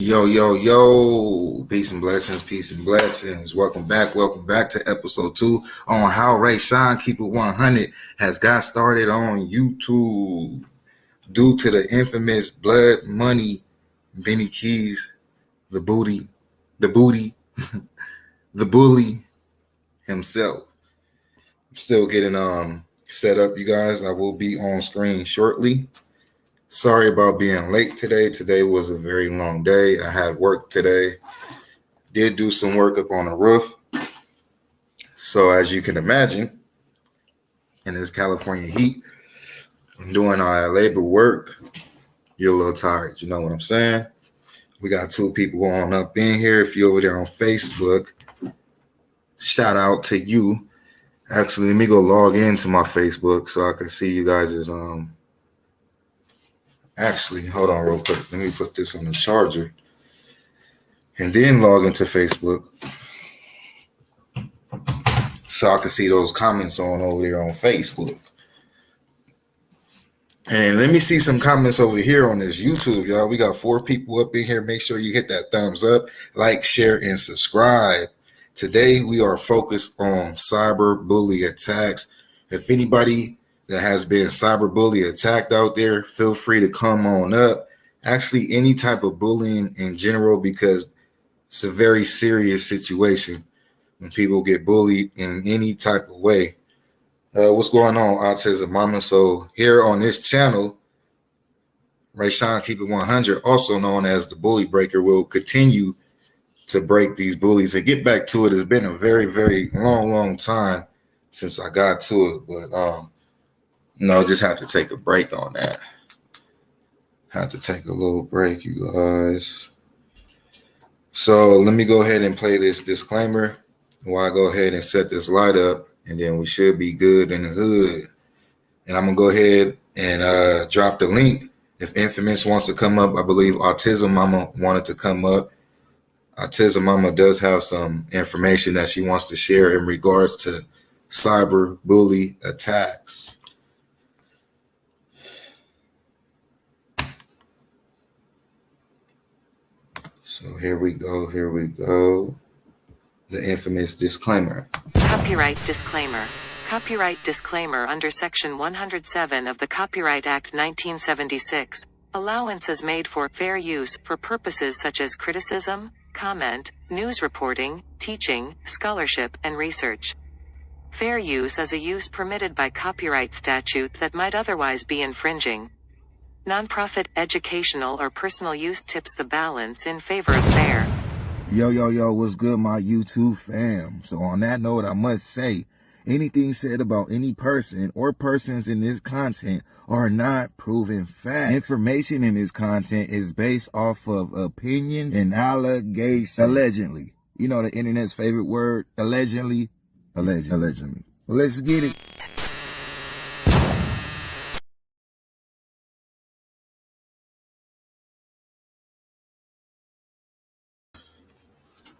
Yo, yo, yo, peace and blessings, peace and blessings. Welcome back to episode 2 on how Rayshon Keep It 100 has got started on YouTube due to the infamous Blood Money Benny Keys, the booty, the bully himself. I'm still getting set up, you guys. I will be on screen shortly. Sorry about being late today. Today was a very long day. I had work today. Did do some work up on the roof. So as you can imagine, in this California heat, doing all that labor work, you're a little tired. You know what I'm saying? We got 2 people going up in here. If you're over there on Facebook, shout out to you. Actually, let me go log into my Facebook so I can see you guys' Actually, hold on real quick. Let me put this on the charger and then log into Facebook so I can see those comments on over there on Facebook. And let me see some comments over here on this YouTube, y'all. We got 4 people up in here. Make sure you hit that thumbs up, like, share, and subscribe. Today, we are focused on cyberbully attacks. If anybody that has been cyberbully attacked out there, feel free to come on up. Actually, any type of bullying in general, because it's a very serious situation when people get bullied in any type of way. What's going on, Autism Mama? So here on this channel, Rayshon Keep It 100, also known as the Bully Breaker, will continue to break these bullies. And get back to it, it's been a very, very long time since I got to it, but just have to take a break on that. Have to take a little break, you guys. So let me go ahead and play this disclaimer while I go ahead and set this light up, and then we should be good in the hood. And I'm gonna go ahead and drop the link. If Infamous wants to come up, I believe Autism Mama wanted to come up. Autism Mama does have some information that she wants to share in regards to cyberbully attacks. So here we go. The infamous disclaimer. Copyright disclaimer. Copyright disclaimer under Section 107 of the Copyright Act 1976. Allowance is made for fair use for purposes such as criticism, comment, news reporting, teaching, scholarship, and research. Fair use is a use permitted by copyright statute that might otherwise be infringing. Nonprofit, educational, or personal use tips the balance in favor of fair. Yo, what's good, my YouTube fam? So on that note, I must say, anything said about any person or persons in this content are not proven facts. Information in this content is based off of opinions and allegations. Allegedly. You know the internet's favorite word, allegedly. Allegedly. Well, let's get it.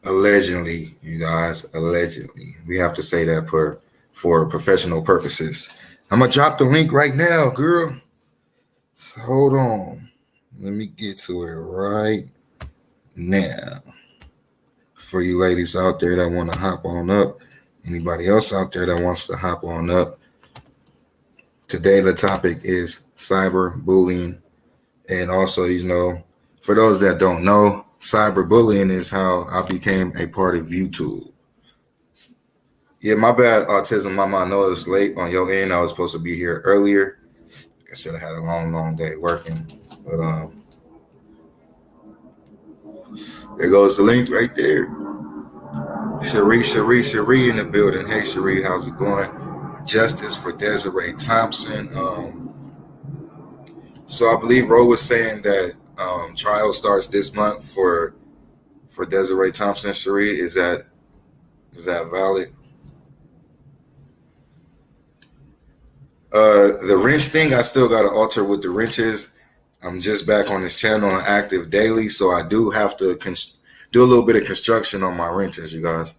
Allegedly, you guys, allegedly. We have to say that for professional purposes. I'm going to drop the link right now, girl. So hold on. Let me get to it right now. For you ladies out there that want to hop on up, anybody else out there that wants to hop on up, today the topic is cyberbullying. And also, for those that don't know, cyberbullying is how I became a part of YouTube. Yeah, my bad, Autism Mama. I know it's late on your end. I was supposed to be here earlier. Like I said, I had a long day working. But there goes the link right there. Cherie in the building. Hey, Cherie, how's it going? Justice for Desiree Thompson. So I believe Ro was saying that trial starts this month for Desiree Thompson. Cherie, is that valid? The wrench thing, I still got to alter with the wrenches. I'm just back on this channel and active daily, so I do have to do a little bit of construction on my wrenches, you guys.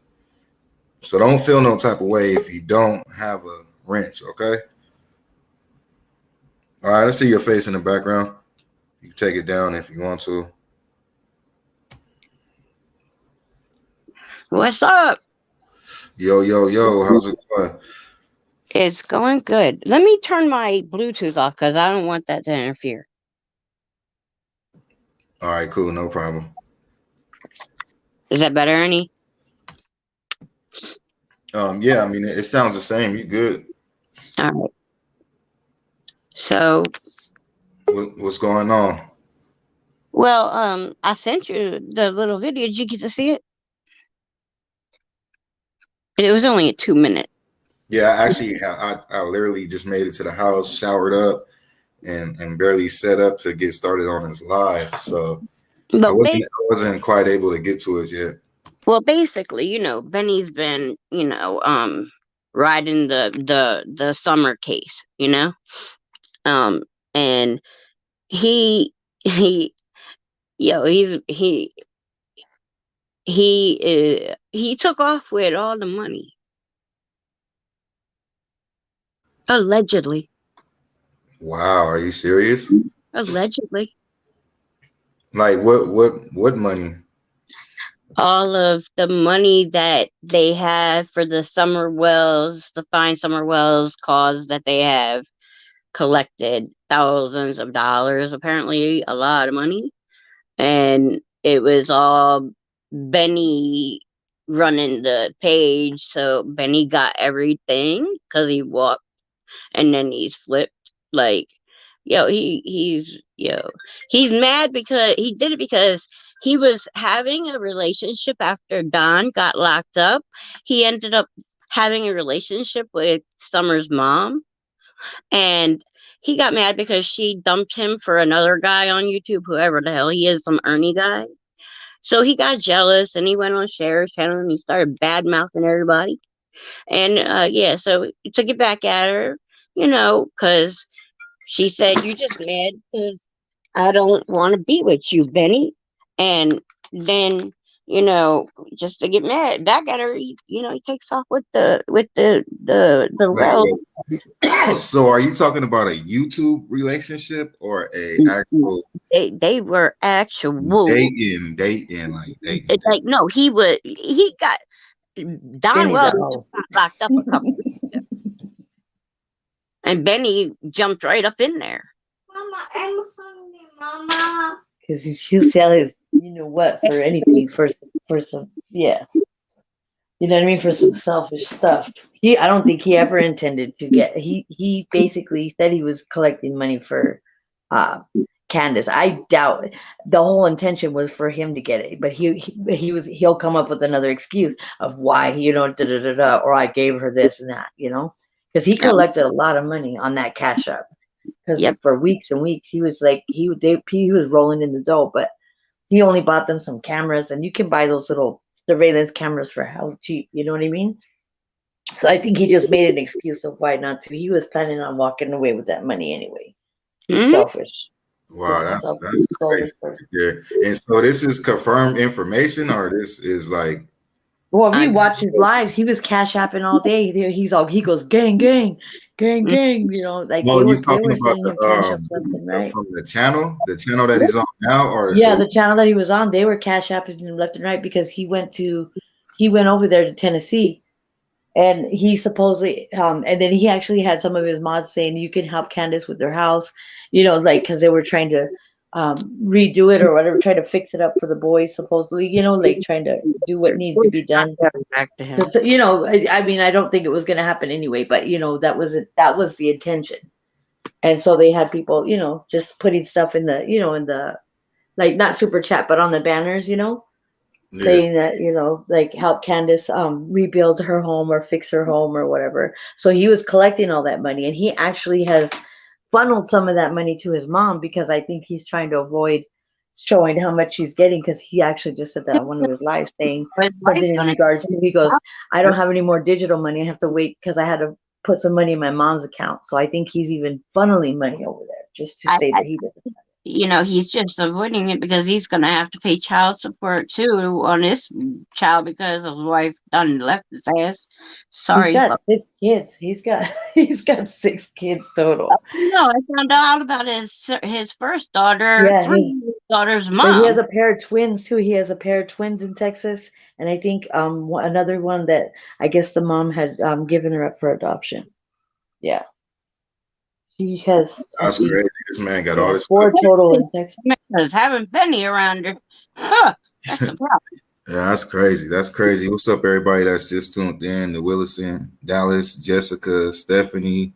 So don't feel no type of way if you don't have a wrench, okay? All right, I see your face in the background. You can take it down if you want to. What's up? Yo, yo, yo, how's it going? It's going good. Let me turn my Bluetooth off because I don't want that to interfere. All right, cool, no problem. Is that better, Ernie? Yeah, I mean, it sounds the same. You good? All right. So, What's going on? well, I sent you the little video. Did you get to see it? It was only a 2-minute. Yeah, actually, I literally just made it to the house, showered up, and barely set up to get started on this live. So I wasn't quite able to get to it yet. Well, basically, Benny's been, riding the summer case, and he he took off with all the money, allegedly. Wow, are you serious? Allegedly. Like what money? All of the money that they have for the summer wells, the fine summer wells cause that they have collected thousands of dollars, apparently a lot of money. And it was all Benny running the page. So Benny got everything because he walked and then he's flipped. Like, he's mad because he did it because he was having a relationship after Don got locked up. He ended up having a relationship with Summer's mom, and he got mad because she dumped him for another guy on YouTube, whoever the hell he is, some Ernie guy. So he got jealous and he went on Cher's channel and he started bad mouthing everybody. And so to get back at her, because she said, "You just mad because I don't want to be with you, Benny." And then, just to get mad back at her, he takes off with the well. So are you talking about a YouTube relationship or a actual? They were actual dating. It's like, no, he got Don Wells locked up a couple weeks ago. And Benny jumped right up in there. Mama, I'm hungry, Mama. Because he'll sell his, for anything, for some, yeah. You know what I mean? For some selfish stuff. I don't think he ever intended to get. He basically said he was collecting money for, Candace. I doubt the whole intention was for him to get it, but he'll come up with another excuse of why or I gave her this and that, because he collected a lot of money on that Cash App. Because for weeks and weeks he was like he was rolling in the dough, but he only bought them some cameras, and you can buy those little surveillance cameras for how cheap, you know what I mean? So I think he just made an excuse of why not to. He was planning on walking away with that money anyway. He's selfish. Wow, that's crazy. Yeah. And so this is confirmed information, or this is like, well, if you watch his lives, he was Cash Apping all day. He goes gang, gang, gang, gang. Like they were sending him Cash App left and right. From the channel that he's on now, or the channel that he was on, they were Cash Apping him left and right because he went over there to Tennessee, and he supposedly and then he actually had some of his mods saying you can help Candace with their house, like because they were trying to redo it or whatever, try to fix it up for the boys, supposedly, like trying to do what needs to be done. Back to him. I mean, I don't think it was going to happen anyway, but that was the intention. And so they had people, just putting stuff in the, in the, like not super chat, but on the banners, saying that, like help Candace rebuild her home or fix her home or whatever. So he was collecting all that money, and he actually has funneled some of that money to his mom because I think he's trying to avoid showing how much he's getting, because he actually just said that on one of his lives, saying something in regards to, he goes, I don't have any more digital money. I have to wait because I had to put some money in my mom's account. So I think he's even funneling money over there just to say that he doesn't have it. he's just avoiding it because he's gonna have to pay child support too on his child because his wife done left his ass. He's Sorry, got 6 kids. He's got 6 kids total. no, I found out about his first daughter Yeah, through his daughter's but he has mom. a pair of twins too. He has a pair of twins in Texas, and I think another one that I guess the mom had given her up for adoption. Yeah, he has I That's think crazy. This man got all this stuff. 4 total in Texas. Because having Benny around her, that's a problem. Yeah, that's crazy. That's crazy. What's up, everybody that's just tuned in? The Willison, Dallas, Jessica, Stephanie,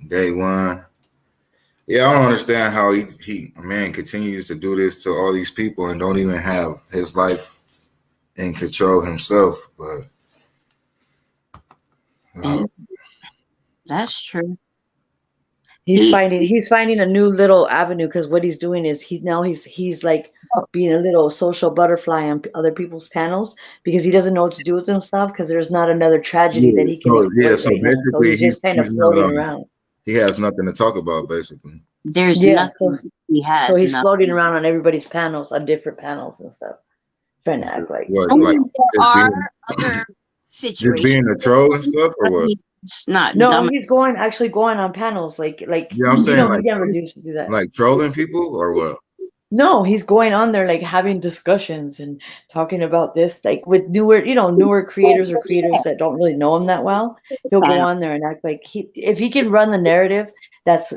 Day One. Yeah, I don't understand how he man continues to do this to all these people and don't even have his life in control himself. But That's true. He's finding a new little avenue because what he's doing is he's like being a little social butterfly on other people's panels because he doesn't know what to do with himself because there's not another tragedy that he can exploit so right now. So basically, he's just kind of floating around. He has nothing to talk about, basically. There's nothing he has. So he's floating around on everybody's panels, on different panels and stuff, trying to act like. What, I mean, there are other situations. Just being a troll and stuff, or what? It's not. No, dumb. he's actually going on panels, like yeah, I'm saying like, he never used to do that. Like trolling people, or what? No, he's going on there like having discussions and talking about this, like with newer creators or creators that don't really know him that well. He'll go on there and act like if he can run the narrative,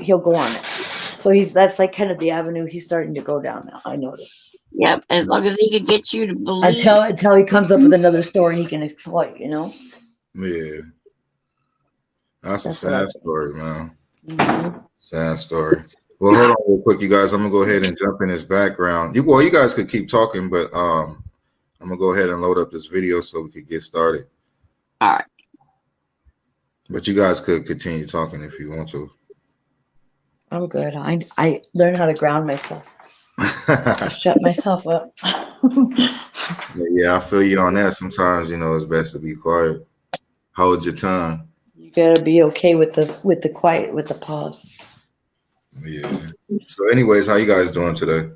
he'll go on it. So that's like kind of the avenue he's starting to go down now. I noticed. Yep, as long as he can get you to believe. Until he comes up with another story he can exploit, Yeah. That's a sad story, man. Mm-hmm. Sad story. Well, hold on real quick, you guys. I'm gonna go ahead and jump in his background. You guys could keep talking, but I'm gonna go ahead and load up this video so we could get started. All right. But you guys could continue talking if you want to. I'm good. I learned how to ground myself. Shut myself up. Yeah, I feel you on that. Sometimes it's best to be quiet. Hold your tongue. You gotta be okay with the quiet, with the pause. Yeah. So anyways, how you guys doing today?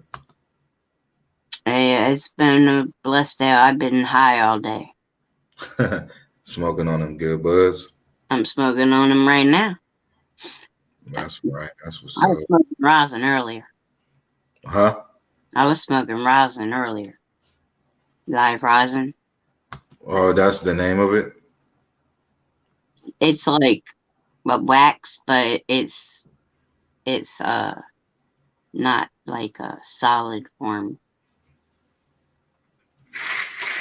Hey, it's been a blessed day. I've been high all day. Smoking on them good buds? I'm smoking on them right now. That's right. That's what's up. I was smoking rosin earlier. Huh? I was smoking rosin earlier. Live rosin. Oh, that's the name of it? It's like wax, but it's not like a solid form.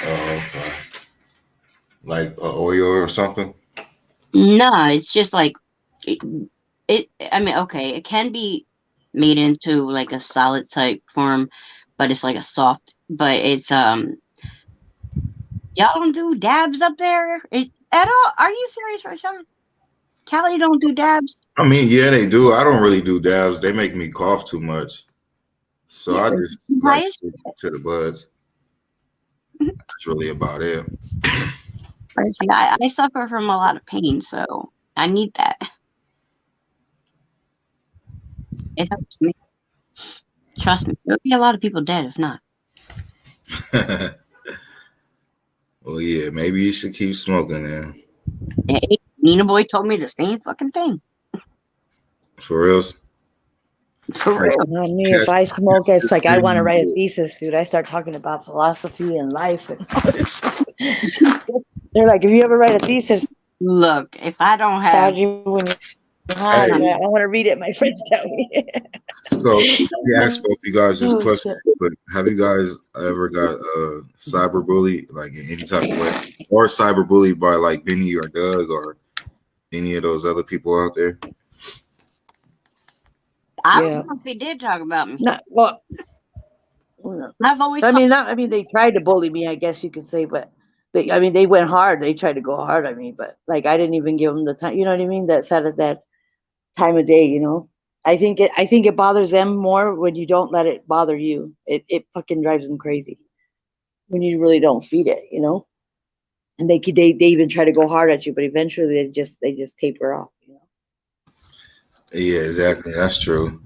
Oh, okay. Like an oil or something? No, it's just like I mean, okay, it can be made into like a solid type form, but it's like a soft. But it's y'all don't do dabs up there at all? Are you serious, Rayshon? Cali don't do dabs? I mean, yeah, they do. I don't really do dabs. They make me cough too much. So I just like to the buds. That's really about it. I suffer from a lot of pain, so I need that. It helps me. Trust me, there'll be a lot of people dead if not. Well, yeah, maybe you should keep smoking then. Hey, Nina Boy told me the same fucking thing. For real? For real. Not me. If I smoke, it's like I want to write a thesis, dude. I start talking about philosophy and life and all this stuff. They're like, if you ever write a thesis, look, if I don't have I want to read it. My friends tell me. So we asked both you guys this question, but have you guys ever got cyberbullied, like in any type of way, or cyberbullied by like Benny or Doug or any of those other people out there? I don't know if they did talk about me. I've always. I mean, they tried to bully me, I guess you could say, but they went hard. They tried to go hard on me, but like I didn't even give them the time. You know what I mean? That's at that time of day. I think it bothers them more when you don't let it bother you. It fucking drives them crazy when you really don't feed it. And they even try to go hard at you, but eventually they just taper off. Yeah, exactly. That's true.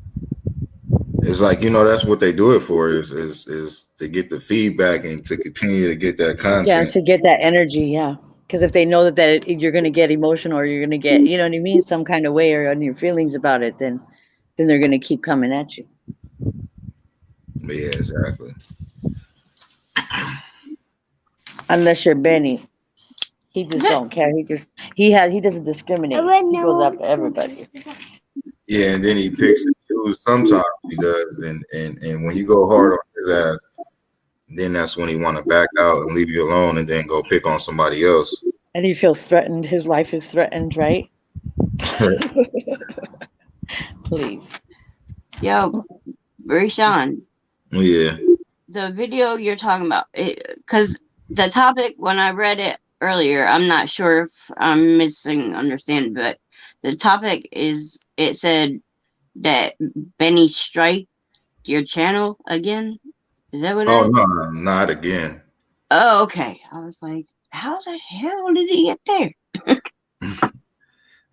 It's like, that's what they do it for is to get the feedback and to continue to get that Yeah, content. to get that energy, yeah. Because if they know that you're going to get emotional or you're going to get, you know what I mean, some kind of way or on your feelings about it, then they're going to keep coming at you. Yeah, exactly. Unless you're Benny. He just don't care. He doesn't discriminate. He goes after everybody. Yeah, and then he picks and chooses. Sometimes he does, and when you go hard on his ass, then that's when he want to back out and leave you alone, and then go pick on somebody else. And he feels threatened. His life is threatened, right? Please. Yo, Rayshon, Yeah. the video you're talking about, because the topic, when I read it earlier, I'm not sure if I'm understand, but the topic is, it said that Benny strike your channel again. Is that what it is? No, not again. Oh, okay. I was like, how the hell did he get there?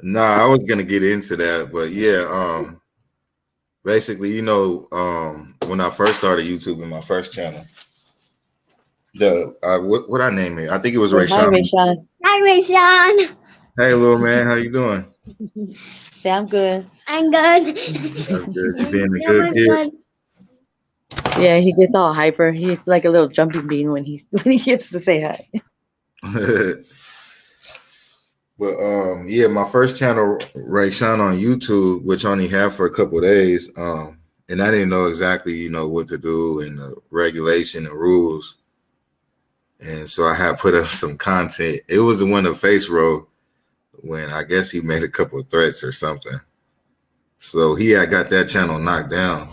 Nah, I was gonna get into that, but yeah, basically, when I first started YouTube in my first channel, what I name it? I think it was Hi, Rayshon. Rayshon. Hi, Rayshon. Hey, little man, how you doing? Say, I'm good. I'm good. That's good. You being a Yeah, good I'm kid. good. Yeah, he gets all hyper. He's like a little jumping bean when he gets to say hi. But yeah, my first channel, Rayshon on YouTube, which I only had for a couple of days, and I didn't know exactly, what to do and the regulation and rules. And so I had put up some content. It was the one that Face wrote when I guess he made a couple of threats or something. So he had got that channel knocked down.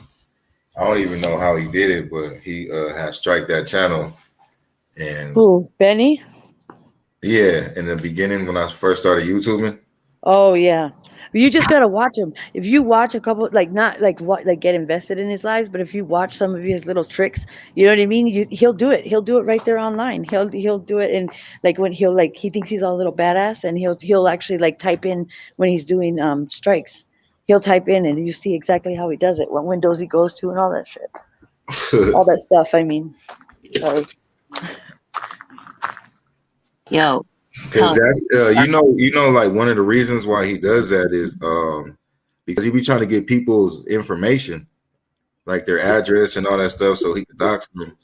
I don't even know how he did it, but he had strike that channel. And Who, Benny? yeah, in the beginning when I first started YouTubing. Oh yeah, you just gotta watch him. If you watch a couple, like not like what, like get invested in his lives, but if you watch some of his little tricks, you know what I mean. He'll do it. He'll do it right there online. He'll do it, and like when he thinks he's all a little badass, and he'll actually like type in when he's doing strikes. He'll type in, and you see exactly how he does it, what windows he goes to, and all that shit, all that stuff. I mean, sorry. Yo, Because that's like one of the reasons why he does that is because he be trying to get people's information, like their address and all that stuff, so he can dox them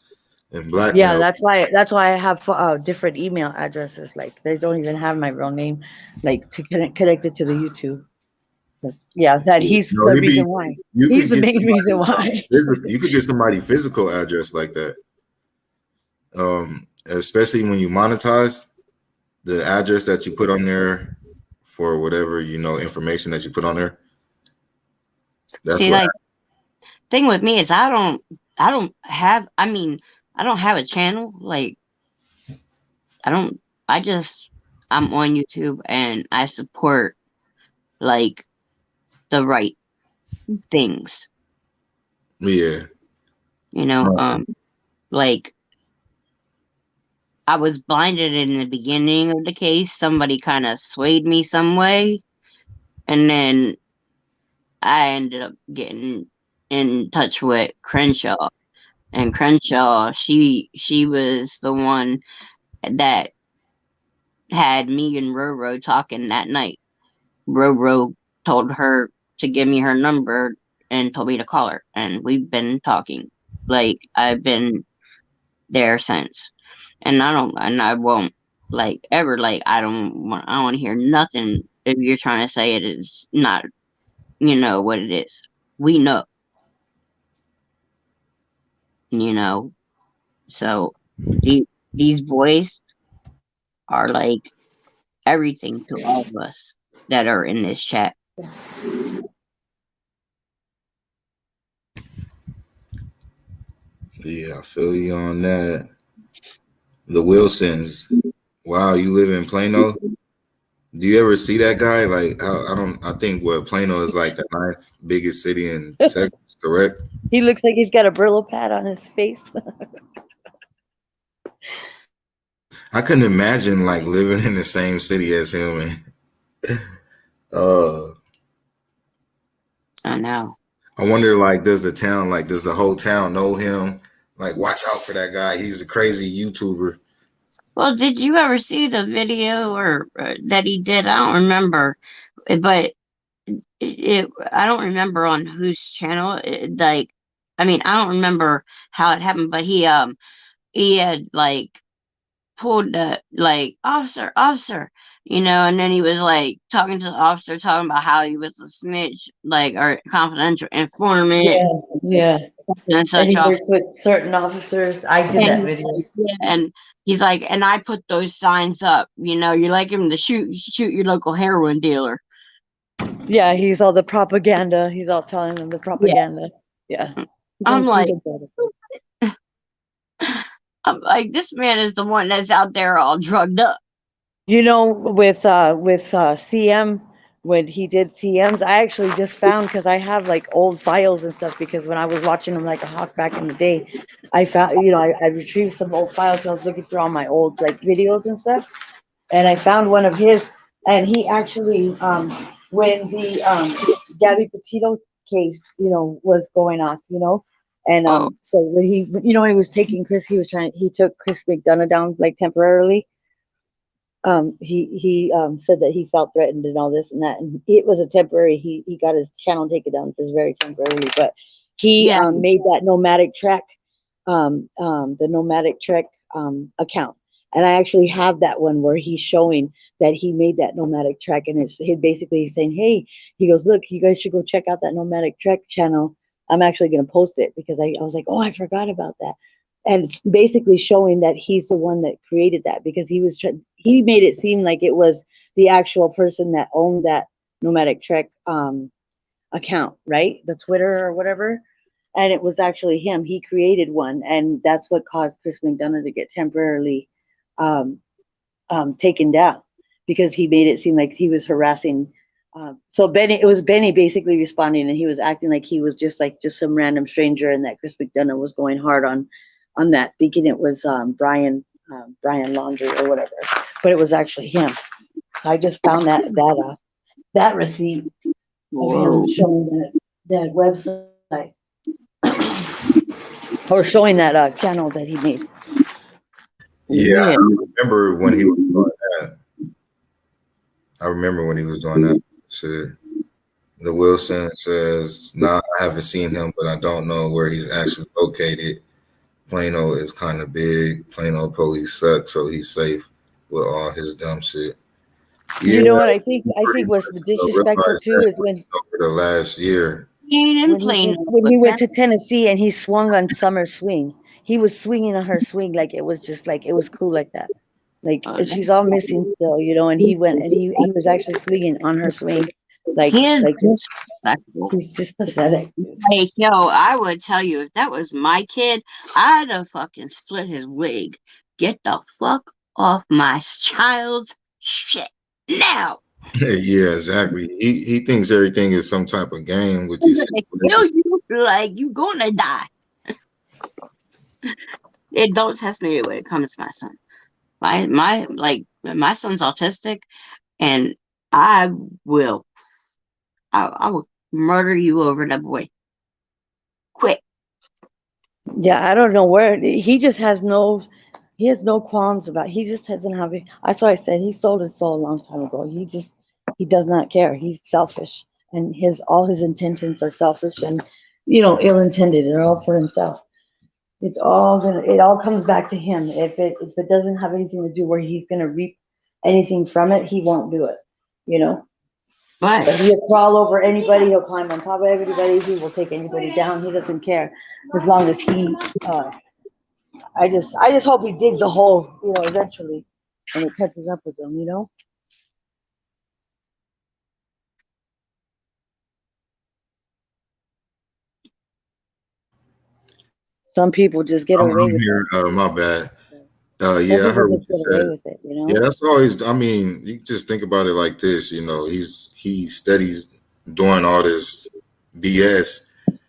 and blackmail. Yeah, that's why I have different email addresses. Like they don't even have my real name, like to connect it to the YouTube. Yeah, that he's the reason why. He's the main reason why. You could get somebody physical address like that, especially when you monetize. The address that you put on there for whatever, information that you put on there. That's see, like, thing with me is I don't have a channel. Like, I'm on YouTube and I support like the right things. Yeah. Like, I was blinded in the beginning of the case. Somebody kind of swayed me some way. And then I ended up getting in touch with Crenshaw. And Crenshaw, she was the one that had me and Roro talking that night. Roro told her to give me her number and told me to call her. And we've been talking. Like, I've been there since. And I won't like ever like I don't want to hear nothing if you're trying to say it is not what it is. We know. So these boys are like everything to all of us that are in this chat. Yeah, I feel you on that. The Wilsons. Wow, you live in Plano? Do you ever see that guy? Like, I think Plano is like the 9th biggest city in Texas, correct? He looks like he's got a Brillo pad on his face. I couldn't imagine like living in the same city as him. I know. I wonder, like, does the whole town know him? Like, watch out for that guy. He's a crazy YouTuber. Well, did you ever see the video or that he did? I don't remember, but I don't remember on whose channel. Like, I mean, I don't remember how it happened, but he had like pulled the like officer, and then he was like talking to the officer, talking about how he was a snitch, like, or confidential informant Yeah, yeah. and And such he off. works with certain officers. I did that And video. yeah, and he's like, and I put those signs up. You like him to shoot your local heroin dealer. Yeah, he's all the propaganda. He's all telling them the Yeah, propaganda. Yeah. I'm like, He's a I'm like, this man is the one that's out there all drugged up. With CM, when he did CMs, I actually just found, because I have like old files and stuff, because when I was watching him like a hawk back in the day, I found, I retrieved some old files. I was looking through all my old like videos and stuff, and I found one of his, and he actually, when the Gabby Petito case, was going off, and Oh, so when he, he was taking Chris, he took Chris McDonough down like temporarily. He said that he felt threatened and all this and that, and it was a temporary. He got his channel taken down, which was very temporarily, but he yeah. made that nomadic trek, the nomadic trek account, and I actually have that one where he's showing that he made that nomadic trek, and it's he basically saying, hey, he goes, look, you guys should go check out that nomadic trek channel. I'm actually going to post it because I was like, oh, I forgot about that. And it's basically showing that he's the one that created that, because he made it seem like it was the actual person that owned that nomadic trek account, right? The Twitter or whatever. And it was actually him. He created one, and that's what caused Chris McDonough to get temporarily taken down, because he made it seem like he was harassing. So it was Benny basically responding, and he was acting like he was just some random stranger, and that Chris McDonough was going hard on that, thinking it was Brian Laundrie or whatever, but it was actually him. I just found that receipt of him showing that website or showing that channel that he made. Yeah, I remember when he was doing that. I remember when he was doing that shit. The Wilson says, nah, I haven't seen him, but I don't know where he's actually located. Plano is kind of big. Plano police suck, so he's safe with all his dumb shit. Yeah, You know what I think what's disrespectful too is when over the last year, He playing when he went to Tennessee and he swung on Summer's swing. He was swinging on her swing like it was just like it was cool like that. Like she's all missing still, and he went and he was actually swinging on her swing. Like he is like disrespectful. he's just pathetic. Like, yo, I would tell you, if that was my kid, I'd have fucking split his wig. Get the fuck off my child's shit now. Yeah, exactly. He thinks everything is some type of game with these. Kill you, like you gonna die. Don't test me when it comes to my son. My son's autistic, and I will murder you over that boy. Quick. Yeah, I don't know where he just has he has no qualms about. He just doesn't have it. That's why I said he sold his soul a long time ago. He does not care. He's selfish, and all his intentions are selfish and ill-intended. They're all for himself. It all comes back to him. If it doesn't have anything to do where he's gonna reap anything from it, he won't do it. But he'll crawl over anybody. He'll climb on top of everybody. He will take anybody down. He doesn't care as long as he. I just hope he digs a hole, eventually, and it catches up with him. Some people just get away with it. My bad. Yeah, I heard what you said. With it, Yeah, that's always. I mean, you just think about it like this. He studies doing all this BS,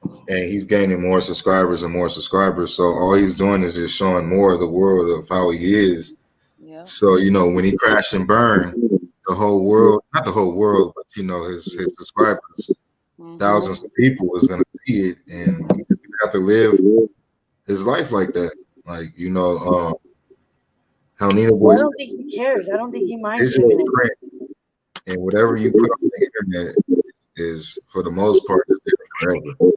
and he's gaining more subscribers and more subscribers. So all he's doing is just showing more of the world of how he is. Yeah. So when he crashed and burned, the whole world, not the whole world, but his subscribers, thousands of people was gonna see see it, and he have to live his life like that. Like, how Nina Well, I Boy said, don't think he cares. I don't think he minds digital living it. print, and whatever you put on the internet is, for the most part, is there forever.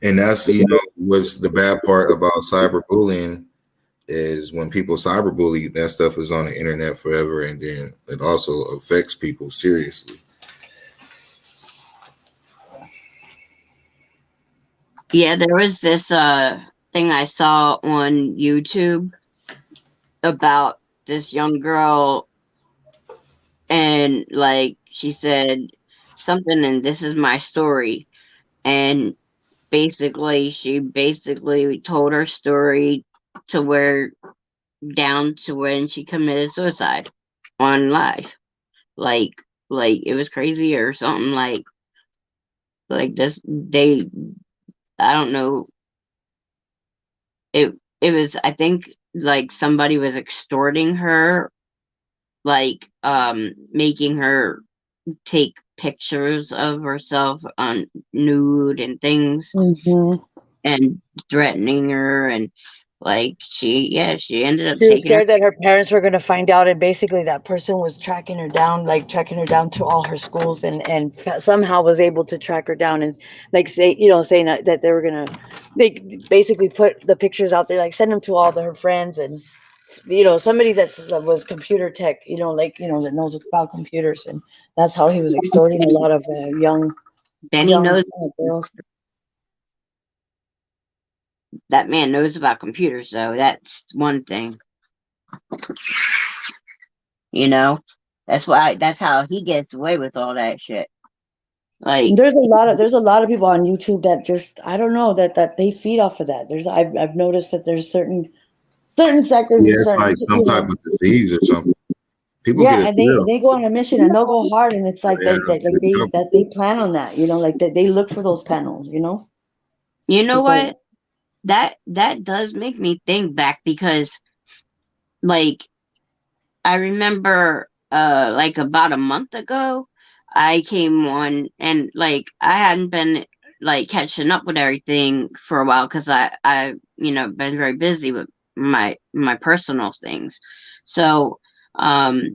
And that's, what's the bad part about cyberbullying is when people cyberbully, that stuff is on the internet forever, and then it also affects people seriously. Yeah, there was this thing I saw on YouTube about this young girl, and like she said something, and this is my story, and she basically told her story to where down to when she committed suicide on live. Like it was crazy or something, like this. I don't know, it was, I think, like somebody was extorting her, like making her take pictures of herself on nude and things, and threatening her, and like she ended up She was taking her. scared that her parents were going to find out, and basically that person was tracking her down to all her schools, and somehow was able to track her down, and like saying that they were going to, they basically put the pictures out there, like send them to all her friends, and somebody that was computer tech, that knows about computers, and that's how he was extorting a lot of young Benny knows, girls. that man knows about computers, so that's one thing. That's how he gets away with all that shit. Like, there's a lot of people on YouTube that just, I don't know, that they feed off of that. I've noticed that there's certain sectors, Yeah, and it's certain, like some type of disease or something. People yeah, get and it. they go on a mission and they'll go hard, and it's like Yeah, they plan on that, like they look for those panels, you know because, what? That does make me think back, because like I remember like about a month ago I came on, and like I hadn't been like catching up with everything for a while, because I been very busy with my personal things. So my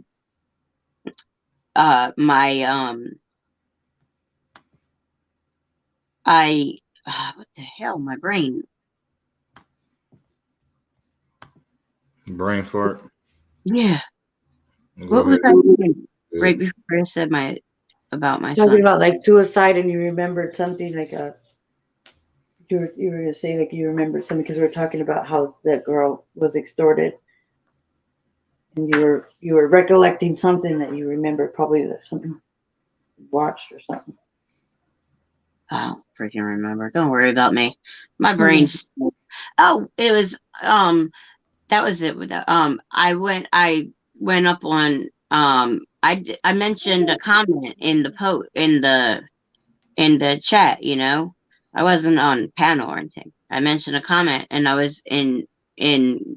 I what the hell, my brain fart. Yeah. Go What was ahead. I doing right before I said about my talking son? about like suicide, and you remembered something like you were gonna say, like, you remembered something because we were talking about how that girl was extorted, and you were recollecting something that you remembered, probably that something you watched or something. I don't freaking remember. Don't worry about me. My brain's oh, it was that was it with the I went up on I mentioned a comment in the in the chat, I wasn't on panel or anything. I mentioned a comment, and I was in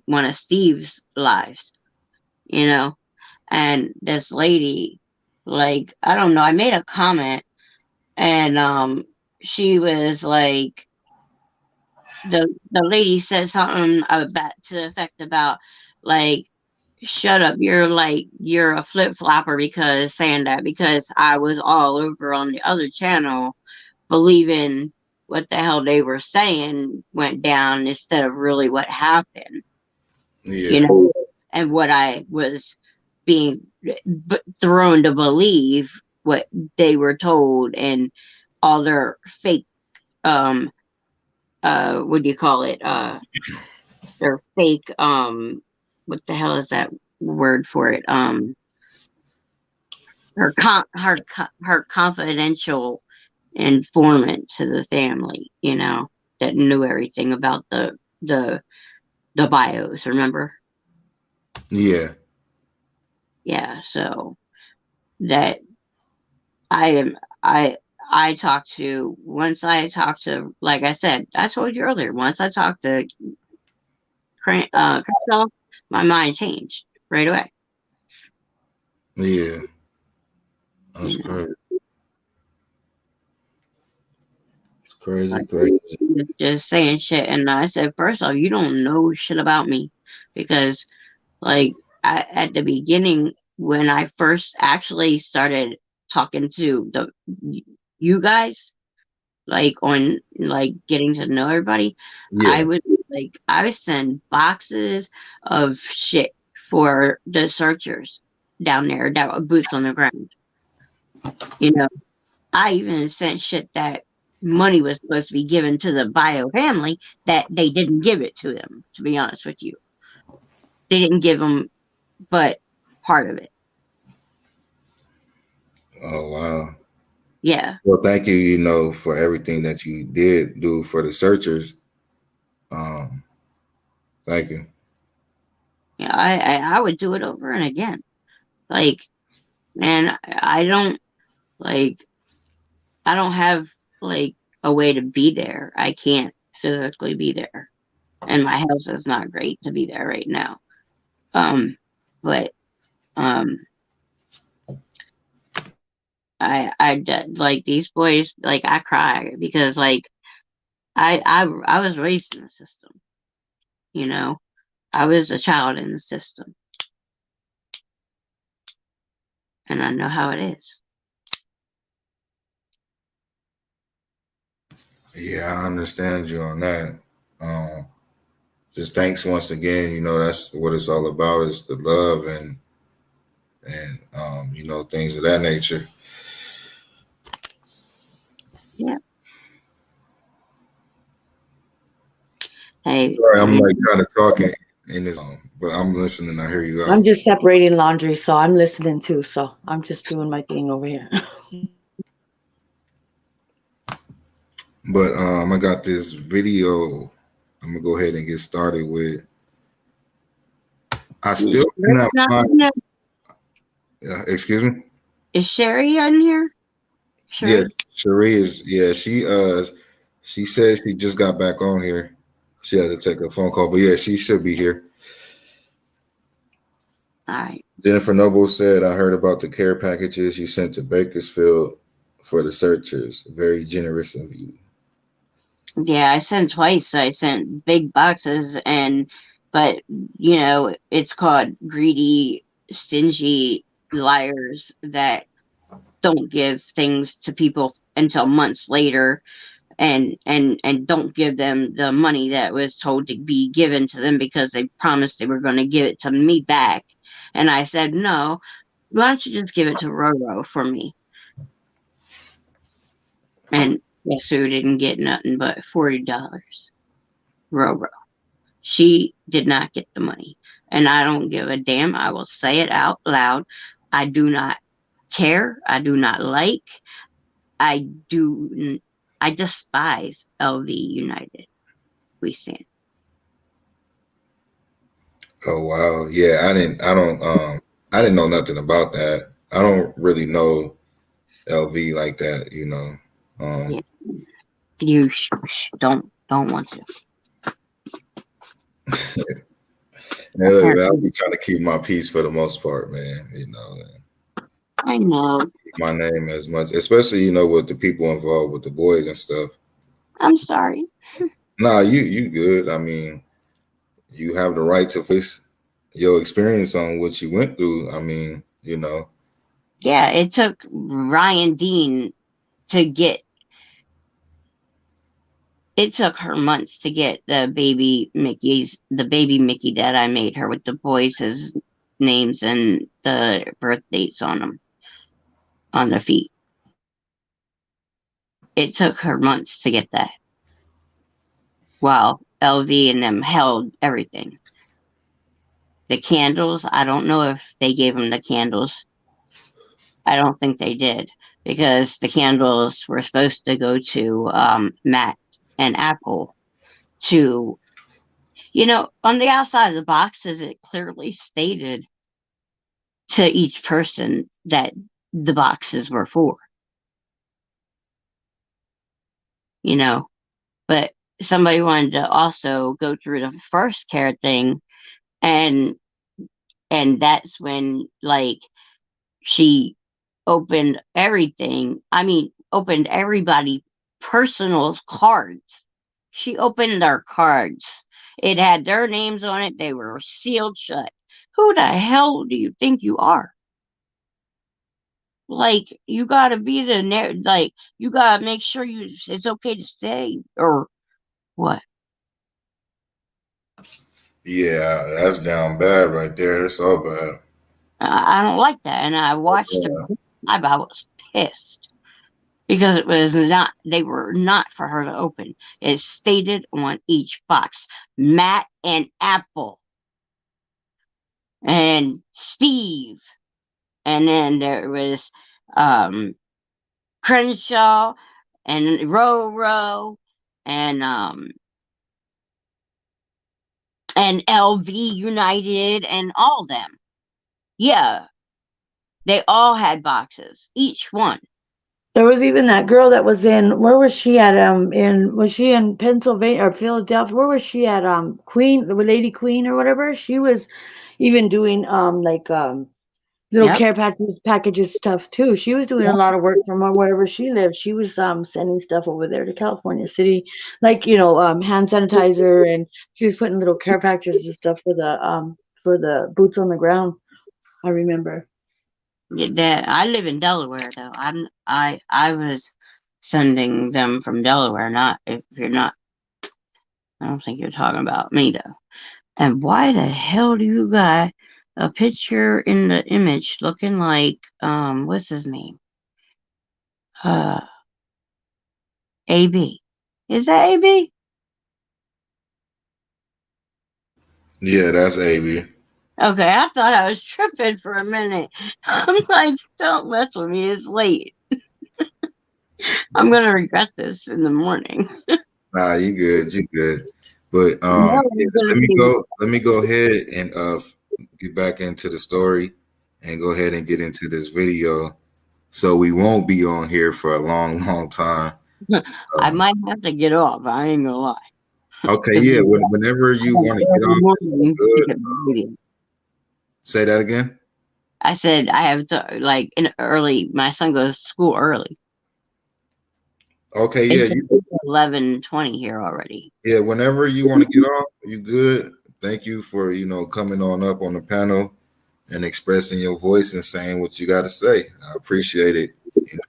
one of Steve's lives, and this lady, like, I don't know, I made a comment, and she was like, the lady said something about, to the effect about, like, shut up, you're a flip-flopper, because saying that, because I was all over on the other channel believing what the hell they were saying went down, instead of really what happened. Yeah. And what I was being thrown to believe, what they were told, and all their fake what do you call it, their fake what the hell is that word for it, her confidential informant to the family, that knew everything about the bios, remember? Yeah. So that I talked to, like I said, I told you earlier, once I talked to Crystal, my mind changed right away. Yeah. That's crazy. Crazy, Like, crazy. just saying shit. And I said, first off, you don't know shit about me, because like at the beginning, when I first actually started talking to you guys, like on like getting to know everybody, Yeah. I would send boxes of shit for the searchers down there that were boots on the ground. You know, I even sent shit that money was supposed to be given to the bio family that they didn't give it to them, to be honest with you. They didn't give them but part of it. Oh wow. Yeah. Well, thank you, for everything that you did do for the searchers. Thank you. Yeah, I would do it over and again. Like, and I don't like I don't have like a way to be there. I can't physically be there. And my health is not great to be there right now. But um like these boys, like I cry because like I was raised in the system, you know. I was a child in the system, and I know how it is. Yeah, I understand you on that. Just thanks once again. That's what it's all about, is the love and things of that nature. Yeah. Hey, Sorry, I'm like kind of talking in this, but I'm listening. I hear you I'm out. just separating laundry, so I'm listening too. So I'm just doing my thing over here. But I got this video. I'm gonna go ahead and get started with. I still cannot find. Excuse me. Is Sherry on here? Sherry? Yes, Cherie is. Yeah, she says she just got back on here. She had to take a phone call, but yeah, she should be here. All right. Jennifer Noble said, "I heard about the care packages you sent to Bakersfield for the searchers. Very generous of you." Yeah, I sent twice. I sent big boxes, but it's called greedy, stingy liars that don't give things to people until months later, and don't give them the money that was told to be given to them because they promised they were going to give it to me back. And I said, no, why don't you just give it to Roro for me? And guess who didn't get nothing but $40? Roro. She did not get the money. And I don't give a damn. I will say it out loud. I do not care. I do not like. I despise LV United. We stand. Oh wow, yeah, I didn't know nothing about that. I don't really know LV like that, Yeah. You don't want to. I'll be trying to keep my peace for the most part, man. I know. Keep my name as much, especially with the people involved with the boys and stuff. I'm sorry. Nah, you good. I mean, you have the right to voice your experience on what you went through. I mean, Yeah, it took Ryan Dean to get. It took her months to get the baby Mickey that I made her with the boys' names and the birth dates on them, on the feet. It took her months to get that. While LV and them held everything. The candles, I don't know if they gave them the candles. I don't think they did, because the candles were supposed to go to Matt and Apple to, on the outside of the boxes, it clearly stated to each person that the boxes were for. But somebody wanted to also go through the first care thing, and that's when like she opened everything. I mean, opened everybody personal cards. She opened their cards. It had their names on it. They were sealed shut. Who the hell do you think you are? Like, you gotta be like, you gotta make sure it's okay to say, or what? Yeah, that's down bad right there. That's all bad. I don't like that. And I watched her live. I was pissed because they were not for her to open. It stated on each box, Matt and Apple and Steve. And then there was Crenshaw and Roro and LV United and all them. Yeah. They all had boxes, each one. There was even that girl that was where was she at? Was she in Pennsylvania or Philadelphia? Where was she at? Queen, the Lady Queen or whatever. She was even doing little care packages stuff too. She was doing a lot of work from wherever she lived. She was sending stuff over there to California City, like hand sanitizer, and she was putting little care packages and stuff for the boots on the ground. I remember. That I live in Delaware though. I was sending them from Delaware. Not if you're not. I don't think you're talking about me though. And why the hell do you got a picture in the image looking like what's his name? AB. Is that AB? Yeah, that's AB. Okay, I thought I was tripping for a minute. I'm like, don't mess with me. It's late. I'm gonna regret this in the morning. Nah, you good. You good. But let me go ahead and get back into the story and go ahead and get into this video, so we won't be on here for a long time. I might have to get off. I ain't gonna lie. Okay, yeah. Whenever you want to get off, say that again. I said I have to my son goes to school early. Okay, yeah. It's 11:20 here already. Yeah, whenever you want to get off, you good. Thank you for coming on up on the panel and expressing your voice and saying what you got to say. I appreciate it.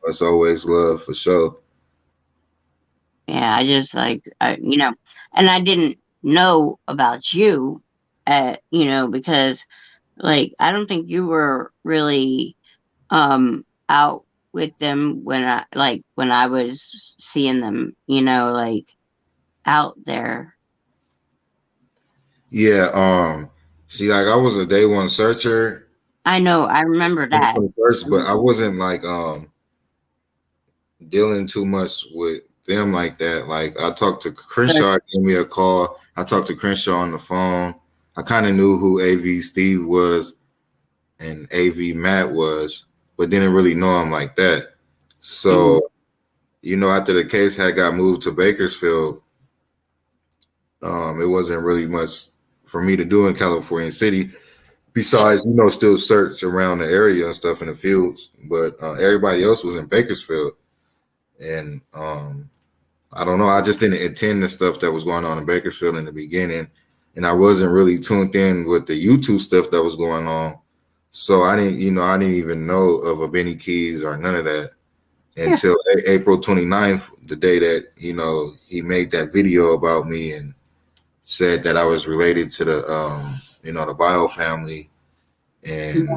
It's always love for sure. Yeah, I just and I didn't know about you, because I don't think you were really out with them when I was seeing them, out there. Yeah, see, I was a day one searcher. I know, I remember that. First, but I wasn't dealing too much with them like that. Like, I talked to Crenshaw, gave me a call. I talked to Crenshaw on the phone. I kind of knew who AV Steve was and AV Matt was, but didn't really know him like that. So, after the case had got moved to Bakersfield, it wasn't really much for me to do in California City, besides, still search around the area and stuff in the fields. But everybody else was in Bakersfield. And I don't know, I just didn't attend the stuff that was going on in Bakersfield in the beginning. And I wasn't really tuned in with the YouTube stuff that was going on. So I didn't even know of a Benny Keys or none of that until April 29th, the day that, he made that video about me and said that I was related to the, the Bio family. And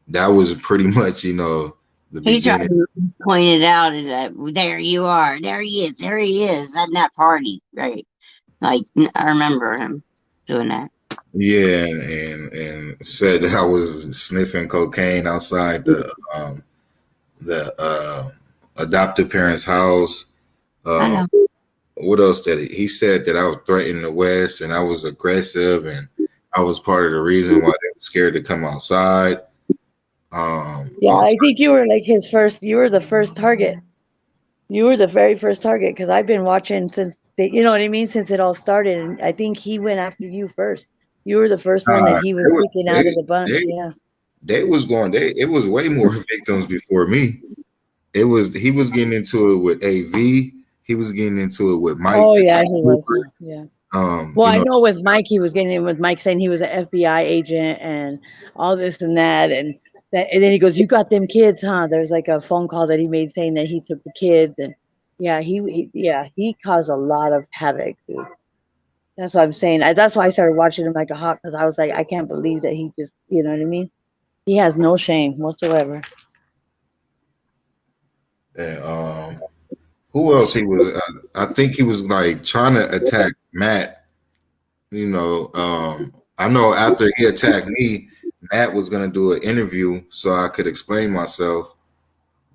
that was pretty much, the he tried to point it out that there you are. There he is at that party. Right. I remember him doing that. Yeah, and said that I was sniffing cocaine outside the adoptive parents' house. What else did he said that I was threatening the West and I was aggressive and I was part of the reason why they were scared to come outside. I think you were you were the first target. You were the very first target, because I've been watching since since it all started, and I think he went after you first. You were the first one that he was picking out of the bunch. It was way more victims before me. he was getting into it with AV. He was getting into it with Mike. Oh yeah, he was. Yeah. Well, You I know, know with Mike, he was getting in with Mike saying he was an FBI agent and all this and that, and then he goes, "You got them kids, huh?" There's like a phone call that he made saying that he took the kids, and yeah, he caused a lot of havoc, dude. That's what I'm saying. That's why I started watching him like a hawk, because I was like, I can't believe that he just, you know what I mean? He has no shame whatsoever. and who else he was? I think he was like trying to attack Matt. You know, I know after he attacked me, Matt was gonna do an interview so I could explain myself,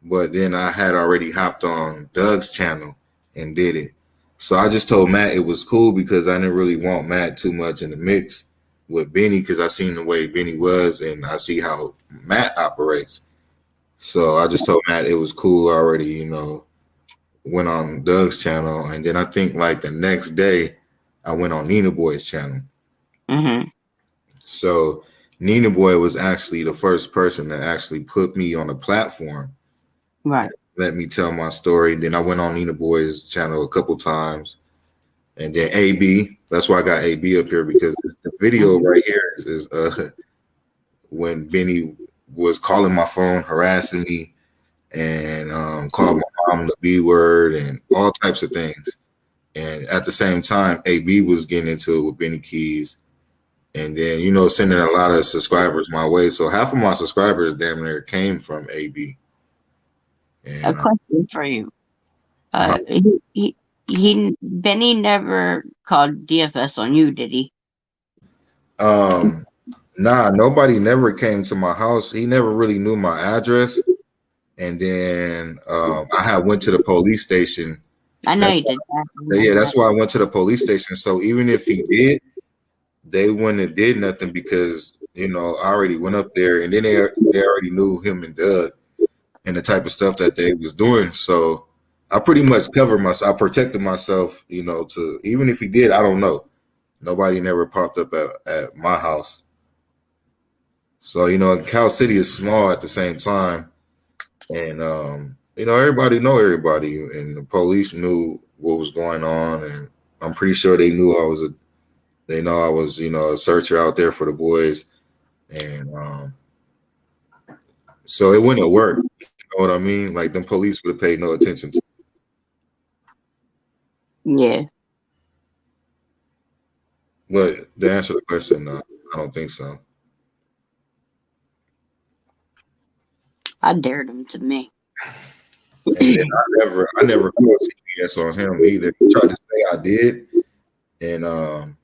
but then I had already hopped on Doug's channel and did it. So I just told Matt it was cool because I didn't really want Matt too much in the mix with Benny because I seen the way Benny was and I see how Matt operates. So I just told Matt it was cool already, you know, went on Doug's channel. And then I think like the next day I went on Nina Boy's channel. Mm-hmm. So Nina Boy was actually the first person that actually put me on a platform. Right. Let me tell my story. Then I went on Nina Boy's channel a couple times. And then AB, that's why I got AB up here because the video right here is when Benny was calling my phone, harassing me, and called my mom the B word and all types of things. And at the same time, AB was getting into it with Benny Keys. And then, you know, sending a lot of subscribers my way. So half of my subscribers damn near came from AB. And, A question for you. Benny never called DFS on you, did he? Nah, nobody never came to my house. He never really knew my address. And then I had went to the police station. I know you did that. Yeah, that's why I went to the police station. So even if he did, they wouldn't have did nothing because, you know, I already went up there and then they already knew him and Doug and the type of stuff that they was doing. So I pretty much covered myself. I protected myself, you know, to even if he did, I don't know. Nobody never popped up at my house. So, you know, Cal City is small at the same time. And, you know, everybody know everybody. And the police knew what was going on. And I'm pretty sure they knew they know I was, you know, a searcher out there for the boys. And so it wouldn't have worked. You know what I mean? Like, them police would have paid no attention to. Yeah. But to answer the question, no, I don't think so. I dared him to me. And then I never called CPS on him either. He tried to say I did. And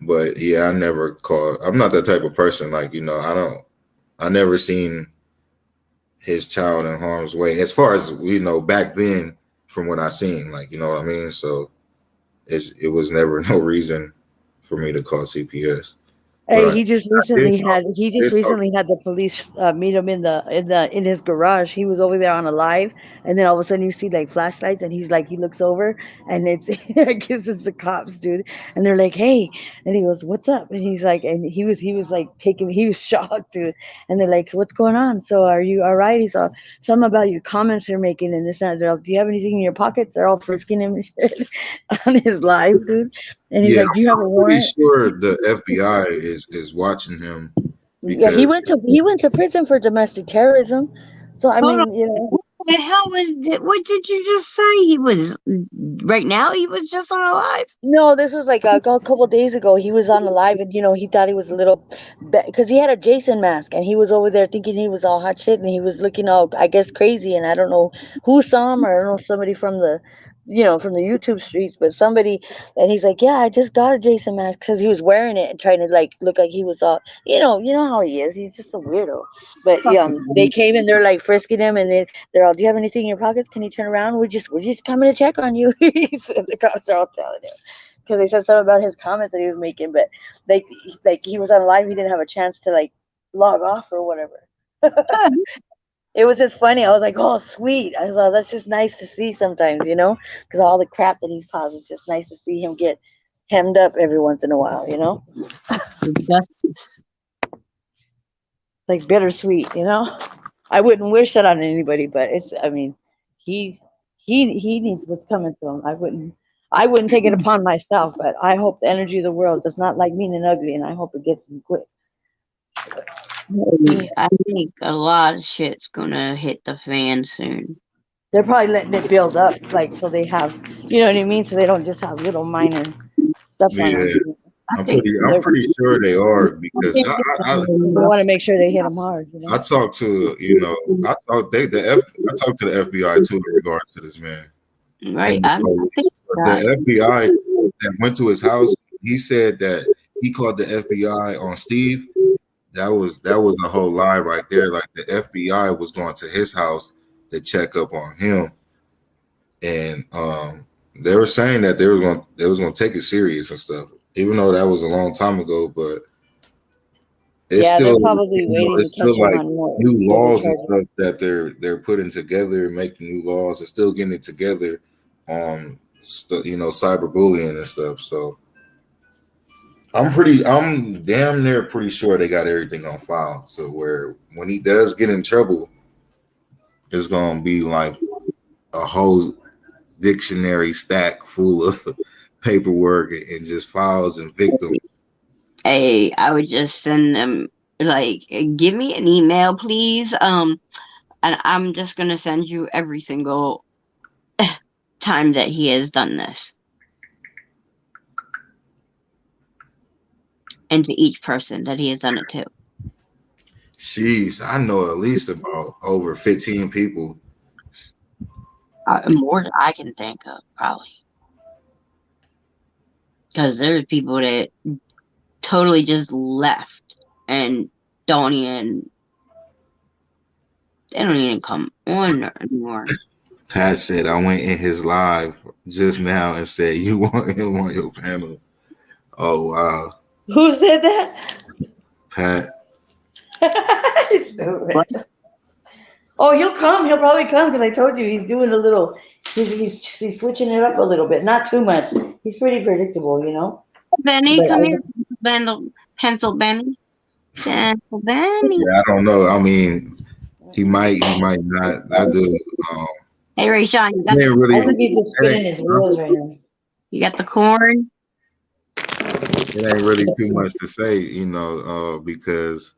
but yeah, I never called. I'm not that type of person. Like, you know, I never seen his child in harm's way. As far as, you know, back then from what I seen, like, you know what I mean? So it was never no reason for me to call CPS. Hey, he just recently had the police meet him in his garage. He was over there on a live, and then all of a sudden you see like flashlights, and he looks over, and it's I guess it's the cops, dude, and they're like, "Hey," and he goes, "What's up?" And he's like, and he was like he was shocked, dude, and they're like, "What's going on? So are you all right?" He's all, "Something about your comments you're making and this and that." They're like, "Do you have anything in your pockets?" They're all frisking him and shit on his live, dude. And he's like, "Do you have a warrant?" I'm pretty sure the FBI is watching him. Yeah, he went to prison for domestic terrorism. So I mean, you know. What the hell what did you just say? He was right now. He was just on a live. No, this was like a couple days ago. He was on a live, and you know, he thought he was a little, because he had a Jason mask, and he was over there thinking he was all hot shit, and he was looking all, I guess, crazy. And I don't know who saw him, or I don't know, somebody from the, you know, from the YouTube streets, but somebody, and he's like, "Yeah, I just got a Jason mask," because he was wearing it and trying to like look like he was all, you know how he is. He's just a weirdo. But they came and they're like frisking him, and they're all, "Do you have anything in your pockets? Can you turn around? We're just coming to check on you." The cops are all telling him because they said something about his comments that he was making, but like he was on live, he didn't have a chance to like log off or whatever. It was just funny. I was like, "Oh, sweet." I was like, "That's just nice to see sometimes, you know, because all the crap that he's caused, it's just nice to see him get hemmed up every once in a while, you know." Justice. Like bittersweet, you know. I wouldn't wish that on anybody, but it's. I mean, he needs what's coming to him. I wouldn't take it upon myself, but I hope the energy of the world does not like mean and ugly, and I hope it gets him quick. I think a lot of shit's gonna hit the fan soon. They're probably letting it build up, like so they have, you know what I mean, so they don't just have little minor stuff on Yeah, them. I'm pretty sure they are because I They want to make sure they hit them hard. You know? I talked to I talked to the FBI too in regards to this man. Right. And the FBI that went to his house, he said that he called the FBI on Steve. That was a whole lie right there. Like the FBI was going to his house to check up on him, and they were saying that they was going to take it serious and stuff. Even though that was a long time ago, but it's still, they're probably waiting it's to catch still like on more new laws and stuff that they're putting together, making new laws, and still getting it together on cyberbullying and stuff. So I'm damn near pretty sure they got everything on file. So where when he does get in trouble, it's gonna be like a whole dictionary stack full of paperwork and just files and victims. Hey, I would just send them like, give me an email, please. And I'm just gonna send you every single time that he has done this. And to each person that he has done it to. Jeez, I know at least about over 15 people. More than I can think of, probably. Because there's people that totally just left and they don't even come on anymore. Pat said I went in his live just now and said you want him on your panel. Oh wow. Who said that? Pat. Oh, he'll come. He'll probably come because I told you he's doing a little. He's switching it up a little bit, not too much. He's pretty predictable, you know. Benny, come here, Pencil Benny. Yeah, I don't know. I mean, he might not. I do. Hey, Rayshawn, you got I think he's just spinning his wheels right now. You got the corn. It ain't really too much to say, because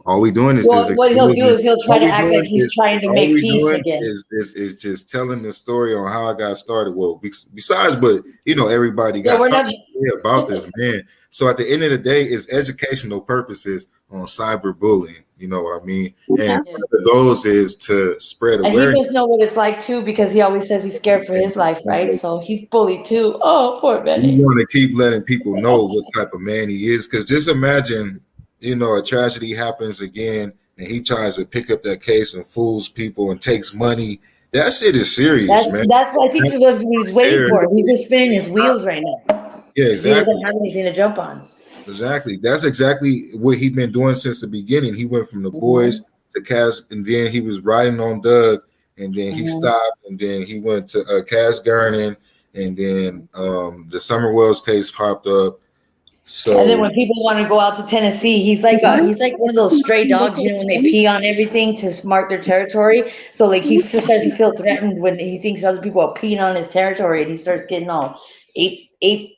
all we doing is just what he'll do is he'll try to act like he's trying to make peace again. Is just telling the story on how I got started. Well, besides, but everybody got something to say about this, man. So at the end of the day, it's educational purposes on cyberbullying. You know what I mean? And one of the goals is to spread awareness. And he does know what it's like too, because he always says he's scared for his life, right? So he's bullied too. Oh, poor Benny. You want to keep letting people know what type of man he is, because just imagine, a tragedy happens again, and he tries to pick up that case and fools people and takes money. That shit is serious, man. That's what I think what he's waiting for. He's just spinning his wheels right now. Yeah, exactly. He doesn't have anything to jump on. Exactly. That's exactly what he's been doing since the beginning. He went from the boys to Cass, and then he was riding on Doug, and then he stopped, and then he went to Cass Gurnan, and then the Summer Wells case popped up. So, and then when people want to go out to Tennessee, he's like one of those stray dogs, when they pee on everything to mark their territory. So like he starts to feel threatened when he thinks other people are peeing on his territory, and he starts getting all shit. He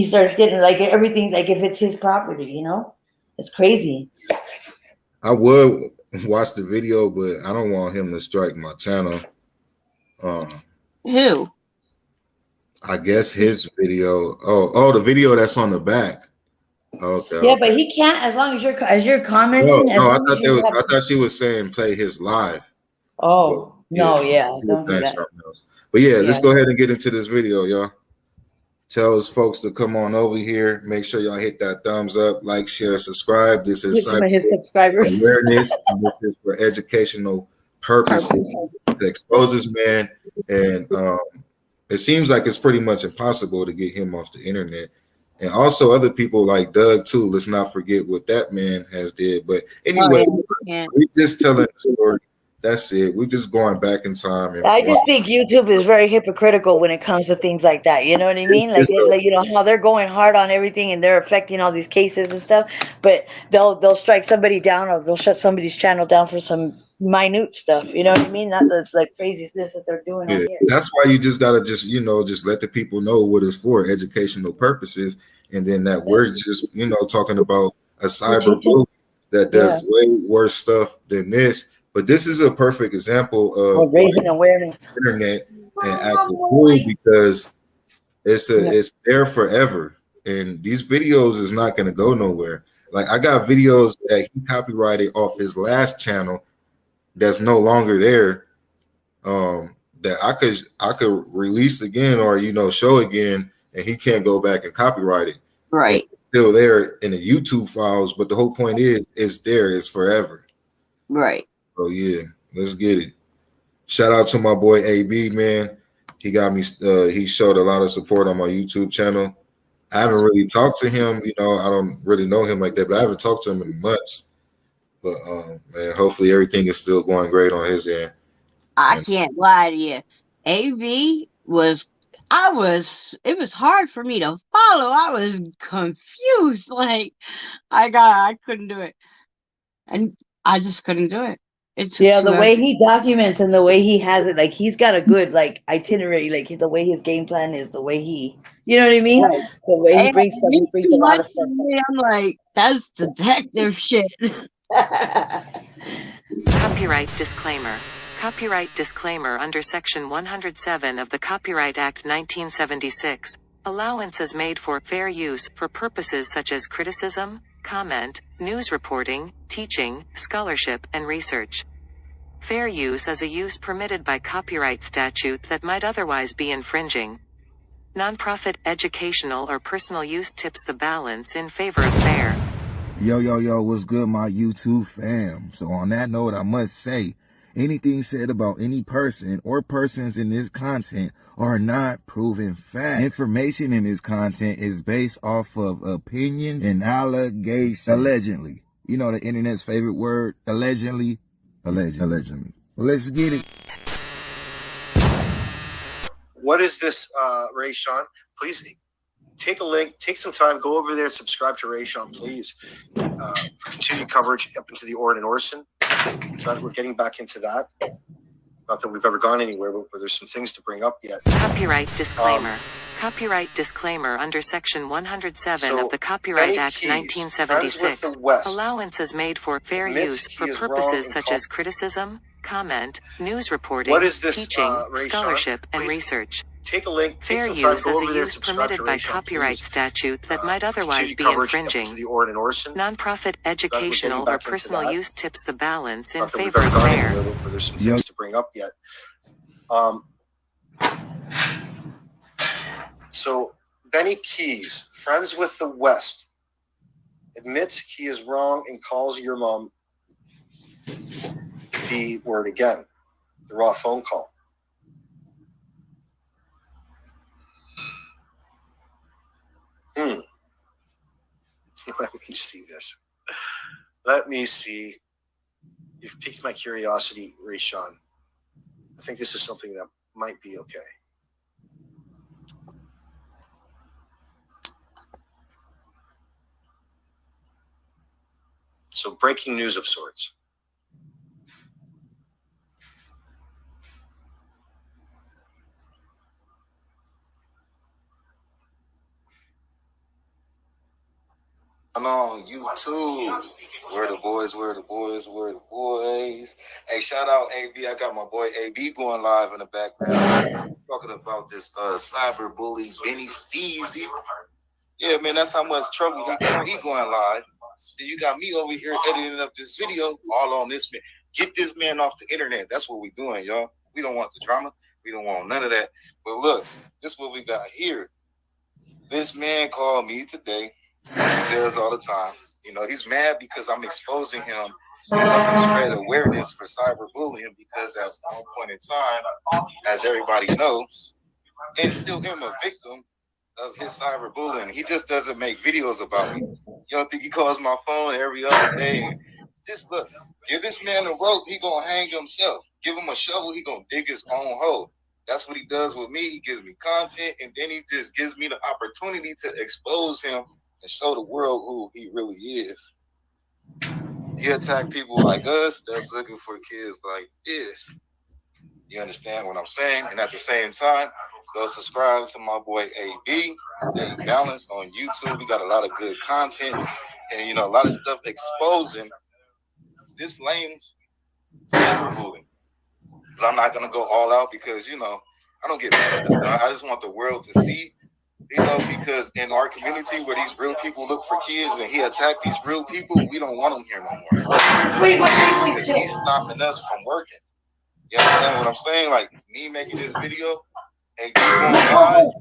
starts getting like everything, like if it's his property, it's crazy. I would watch the video, but I don't want him to strike my channel. Who? I guess his video. Oh, the video that's on the back. Okay. Yeah, but he can't as long as you're commenting. No, I thought she was saying play his live. Oh no, don't do that. But let's go ahead and get into this video, y'all. Tell us folks to come on over here. Make sure y'all hit that thumbs up, like, share, subscribe. This is subscribers awareness. And this is for educational purposes to expose this man. And it seems like it's pretty much impossible to get him off the internet. And also other people like Doug too. Let's not forget what that man has did. But anyway, we're just telling the story That's it. We're just going back in time. And I just think YouTube is very hypocritical when it comes to things like that. You know what I mean? Like, like you know how they're going hard on everything and they're affecting all these cases and stuff, but they'll strike somebody down or they'll shut somebody's channel down for some minute stuff. You know what I mean? Not the like craziness that they're doing on here. That's why you just gotta just just let the people know what it's for, educational purposes, and then that we're just talking about a cyber bully that does way worse stuff than this. But this is a perfect example of raising awareness, internet and actual food, because it's there forever, and these videos is not going to go nowhere. Like, I got videos that he copyrighted off his last channel that's no longer there, that I could release again or show again, and he can't go back and copyright it. Right. It's still there in the YouTube files, but the whole point is it's there, it's forever. Right. So yeah, let's get it. Shout out to my boy AB, man. He got me. He showed a lot of support on my YouTube channel. I haven't really talked to him. I don't really know him like that, but I haven't talked to him in months. But man, hopefully everything is still going great on his end. I can't lie to you. AB was. It was hard for me to follow. I was confused. Like, I couldn't do it, and I just couldn't do it. The way he documents and the way he has it, like, he's got a good itinerary, like the way his game plan is, the way he, you know what I mean? Right. The way he brings stuff, he brings a lot of stuff. I'm like, that's detective shit. Copyright disclaimer. Copyright disclaimer under Section 107 of the Copyright Act 1976. Allowance is made for fair use for purposes such as criticism, comment, news reporting, teaching, scholarship, and research. Fair use is a use permitted by copyright statute that might otherwise be infringing. Nonprofit, educational, or personal use tips the balance in favor of fair. Yo, what's good, my YouTube fam? So on that note, I must say, anything said about any person or persons in this content are not proven facts. Information in this content is based off of opinions and allegations. Allegedly. You know the internet's favorite word, allegedly. Allegedly. Well, let's get it. What is this, Rayshon? Please take a link, take some time, go over there and subscribe to Rayshon, please. For continued coverage up into the Orin and Orson. We're getting back into that. Not that we've ever gone anywhere, but there's some things to bring up yet. Copyright disclaimer. Copyright disclaimer under Section 107 of the Copyright Act 1976. Allowance is made for fair use for purposes such as criticism, comment, news reporting, teaching, scholarship, and research. Take a link. Fair use is a use permitted by copyright statute that might otherwise be infringing. Nonprofit, educational, or personal use tips the balance in favor of fair. There's some things to bring up yet. So Benny Keys, friends with the West, admits he is wrong and calls your mom the word again. The raw phone call. Let me see this. Let me see. You've piqued my curiosity, Rayshon. I think this is something that might be okay. So, breaking news of sorts. I'm on YouTube. Where the boys? Hey, shout out AB. I got my boy AB going live in the background. Talking about this cyberbully Benny Steezy. Yeah, man, that's how much trouble he going live. Then you got me over here editing up this video all on this man. Get this man off the internet. That's what we doing, y'all. We don't want the drama. We don't want none of that. But look, this is what we got here. This man called me today. He does all the time. You know, he's mad because I'm exposing him and helping spread awareness for cyberbullying, because at one point in time, as everybody knows, and still him a victim of his cyberbullying. He just doesn't make videos about me. You don't think he calls my phone every other day and Just look, give this man a rope, he gonna hang himself. Give him a shovel, he gonna dig his own hole. That's what he does with me. He gives me content, and then he just gives me the opportunity to expose him and show the world who he really is. He attack people like us that's looking for kids like this. You understand what I'm saying? And at the same time, go subscribe to my boy AB, A Balance on YouTube. We got a lot of good content and, you know, a lot of stuff exposing this lame cyberbullying. But I'm not going to go all out because, you know, I don't get mad at this guy. I just want the world to see, you know, because in our community where these real people look for kids and he attacked these real people, we don't want him here no more. Because he's stopping us from working. You understand what I'm saying? Like me making this video and you going live,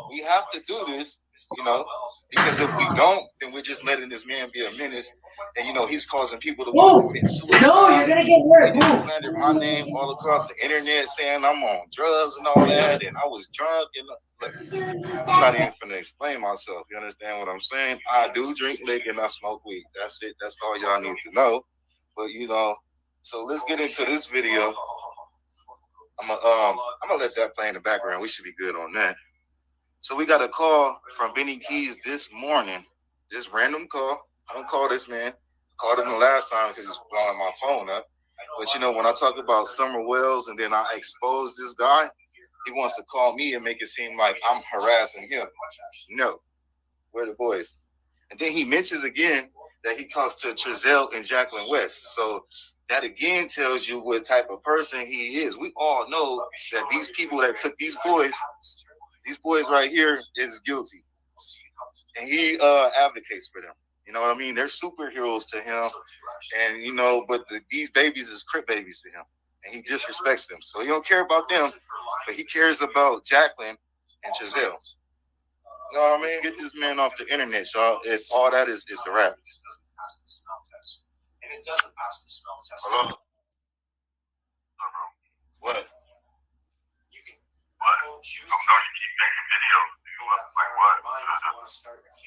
we have to do this, you know, because if we don't, then we're just letting this man be a menace. And, you know, he's causing people to want to commit suicide. No, you're going to get hurt. He just slandered my name all across the internet saying I'm on drugs and all that, and I was drunk. And look, I'm not even finna explain myself. You understand what I'm saying? I do drink liquor and I smoke weed. That's it. That's all y'all need to know. But, you know, so let's get into this video. I'm gonna let that play in the background. We should be good on that. So we got a call from Benny Keys this morning. Just random call. I don't call this man. I called him the last time because he was blowing my phone up. But you know, when I talk about Summer Wells and then I expose this guy, he wants to call me and make it seem like I'm harassing him. No, we're the boys. And then he mentions again that he talks to Trezell and Jacqueline West. So that again tells you what type of person he is. We all know that these people that took these boys right here is guilty. And he advocates for them. You know what I mean? They're superheroes to him. And, you know, but these babies is crip babies to him. And he disrespects them. So he don't care about them, but he cares about Jacqueline and Trezell. You know what I mean? Get this man off the internet, y'all. It's all that is a rap. And it doesn't pass the smell test. Hello? What? You can. What? No, you keep making videos. Like what?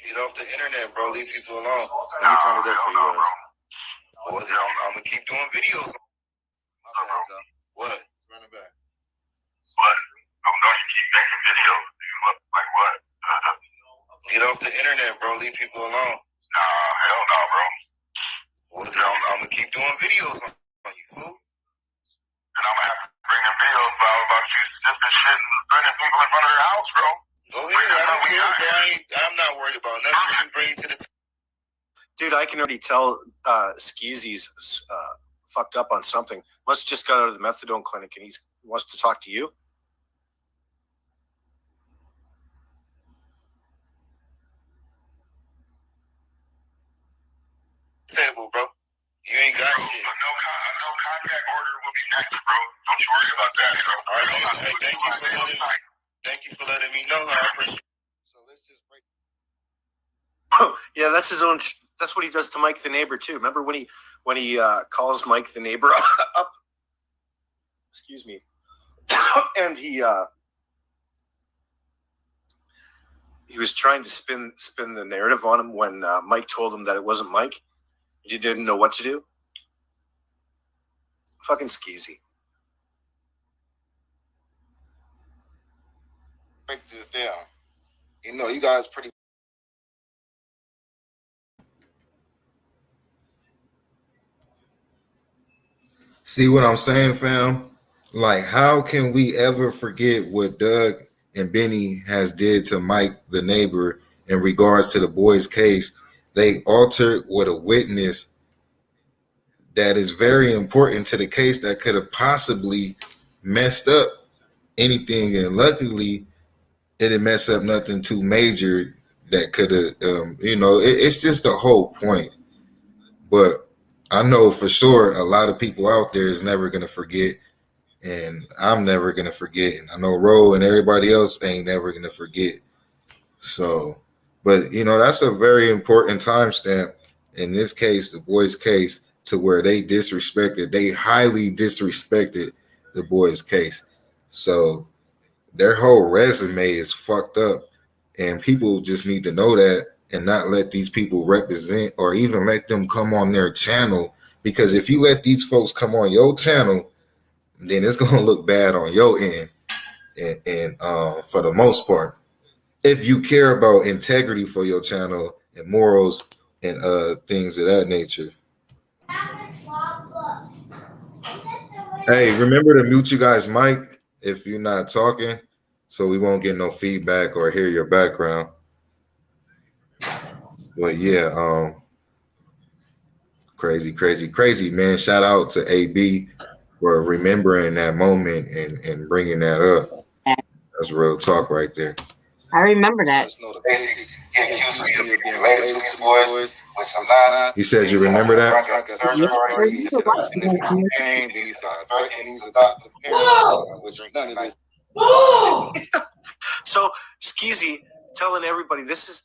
Get off the internet, bro. Leave people alone. Let me turn it up for you, bro. Well, then I'm gonna keep doing videos. What? Run it back. What? No, you keep making videos. Like what? Get off the internet, bro. Leave people alone. Nah, hell no, bro. Well, then I'm gonna keep doing videos on you, fool. And I'm gonna have to bring in videos about you sniffing shit and threatening people in front of their house, bro. Go ahead, I don't care, bro. I'm not worried about nothing you bring to the dude, I can already tell Skeezy's fucked up on something. Must have just got out of the methadone clinic and he wants to talk to you. Table, bro. You ain't got shit. No contact order will be next, bro. Don't you worry about that, bro. All right, hey, thank you for letting me know. I appreciate it. So let's just break. Oh, yeah, that's his own. That's what he does to Mike the neighbor too. Remember when he calls Mike the neighbor up? Excuse me. And he was trying to spin the narrative on him when Mike told him that it wasn't Mike. You didn't know what to do. Fucking skeezy. Break this down. You know, you guys pretty. See what I'm saying, fam? Like, how can we ever forget what Doug and Benny has did to Mike, the neighbor, in regards to the boys' case? They altered what a witness that is very important to the case that could have possibly messed up anything. And luckily, it didn't mess up nothing too major that could have, you know, it's just the whole point. But I know for sure a lot of people out there is never going to forget. And I'm never going to forget. And I know Ro and everybody else ain't never going to forget. So, but, you know, that's a very important timestamp in this case, the boys' case, to where they highly disrespected the boys' case. So their whole resume is fucked up. And people just need to know that and not let these people represent or even let them come on their channel Because if you let these folks come on your channel, then it's gonna look bad on your end. And for the most part, if you care about integrity for your channel and morals and things of that nature. Hey, remember to mute you guys' mic if you're not talking, so we won't get no feedback or hear your background. But yeah, crazy, man. Shout out to AB for remembering that moment and bringing that up. That's real talk right there. I remember that. He said, you remember that? So Skeezy telling everybody this is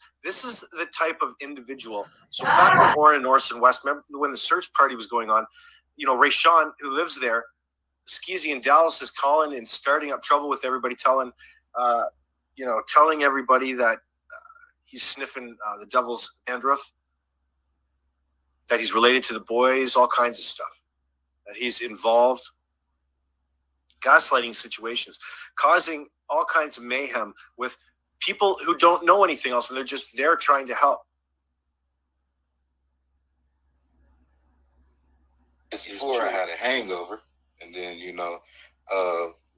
the type of individual. So back in Warren, North and West, remember when the search party was going on, you know, Rayshon, who lives there, Skeezy in Dallas is calling and starting up trouble with everybody, telling everybody that he's sniffing the devil's dandruff, that he's related to the boys, all kinds of stuff, that he's involved, gaslighting situations, causing all kinds of mayhem with people who don't know anything else, and they're just there trying to help. Before I had a hangover, and then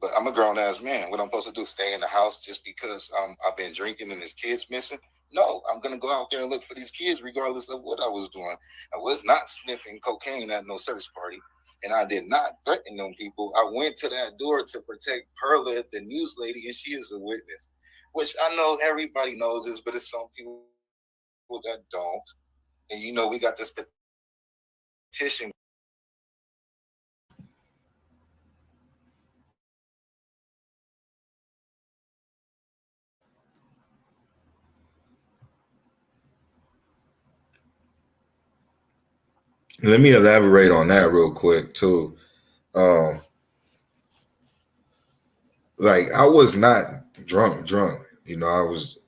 but I'm a grown ass man. What I'm supposed to do? Stay in the house just because I've been drinking and this kid's missing? No, I'm gonna go out there and look for these kids, regardless of what I was doing. I was not sniffing cocaine at no search party, and I did not threaten them people. I went to that door to protect Perla, the news lady, and she is a witness. Which I know everybody knows this, but it's some people that don't. And we got this petition. Let me elaborate on that real quick too. Like I was not drunk. I was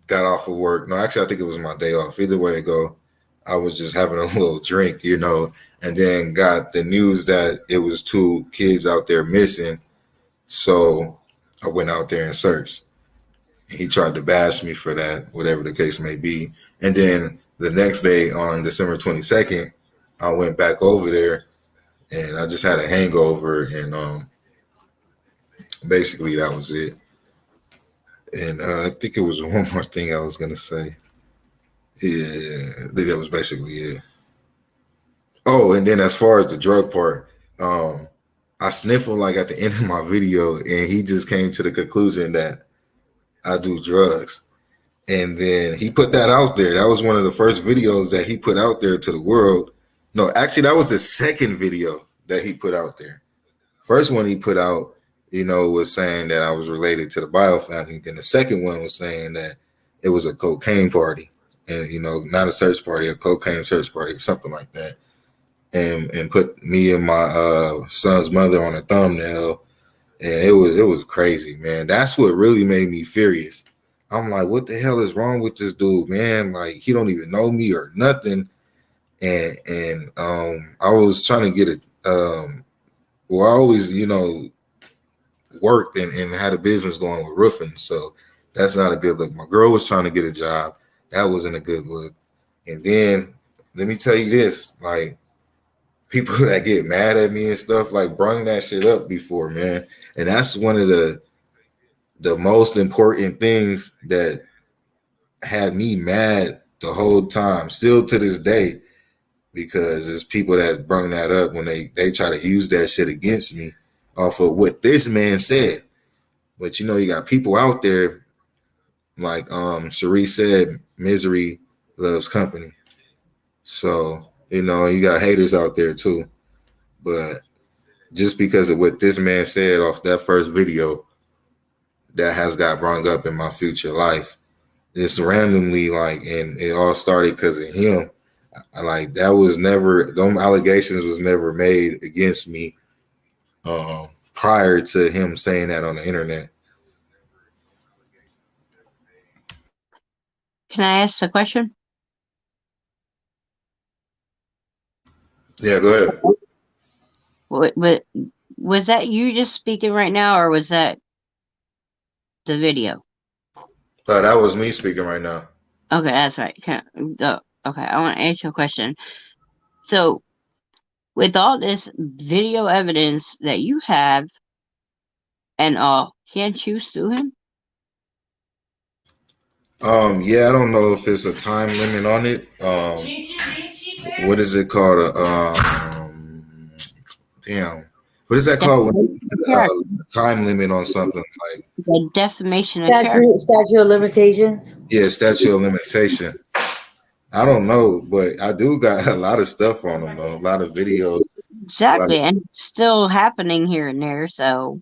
got off of work. No, actually I think it was my day off. Either way it go, I was just having a little drink, and then got the news that it was 2 kids out there missing. So I went out there and searched. He tried to bash me for that, whatever the case may be. And then the next day on December 22nd, I went back over there and I just had a hangover, and basically that was it. And I think it was one more thing I was gonna say. Yeah, I think that was basically it. Oh, and then as far as the drug part, I sniffled like at the end of my video, and he just came to the conclusion that I do drugs. And then he put that out there. That was one of the first videos that he put out there to the world. No, actually, that was the second video that he put out there. First one he put out, was saying that I was related to the bio family. Then the second one was saying that it was a cocaine party, and not a search party, a cocaine search party, or something like that. And put me and my son's mother on a thumbnail, and it was crazy, man. That's what really made me furious. I'm like, what the hell is wrong with this dude, man? Like, he don't even know me or nothing. And I was trying to get it. I always, worked and had a business going with roofing, so that's not a good look. My girl was trying to get a job. That wasn't a good look. And then let me tell you this, like, people that get mad at me and stuff, like, brung that shit up before, man. And that's one of the most important things that had me mad the whole time, still to this day, because there's people that brung that up when they try to use that shit against me off of what this man said. But you got people out there, like Cherie said, misery loves company. So, you got haters out there too. But just because of what this man said off that first video, that has got brought up in my future life. Just randomly, like, and it all started because of him. Like, that was never, those allegations was never made against me prior to him saying that on the internet. Can I ask a question? Yeah, go ahead. What was that you just speaking right now, or was that the video? That was me speaking right now. Okay, that's right. Okay, I want to answer your question. So, with all this video evidence that you have and all, can't you sue him? Yeah, I don't know if it's a time limit on it. What is it called? Damn. What is that called? Time limit on something like the defamation of character. Statute of limitations. Yeah, statute of limitation. I don't know, but I do got a lot of stuff on them though. A lot of videos. Exactly, and it's still happening here and there. So,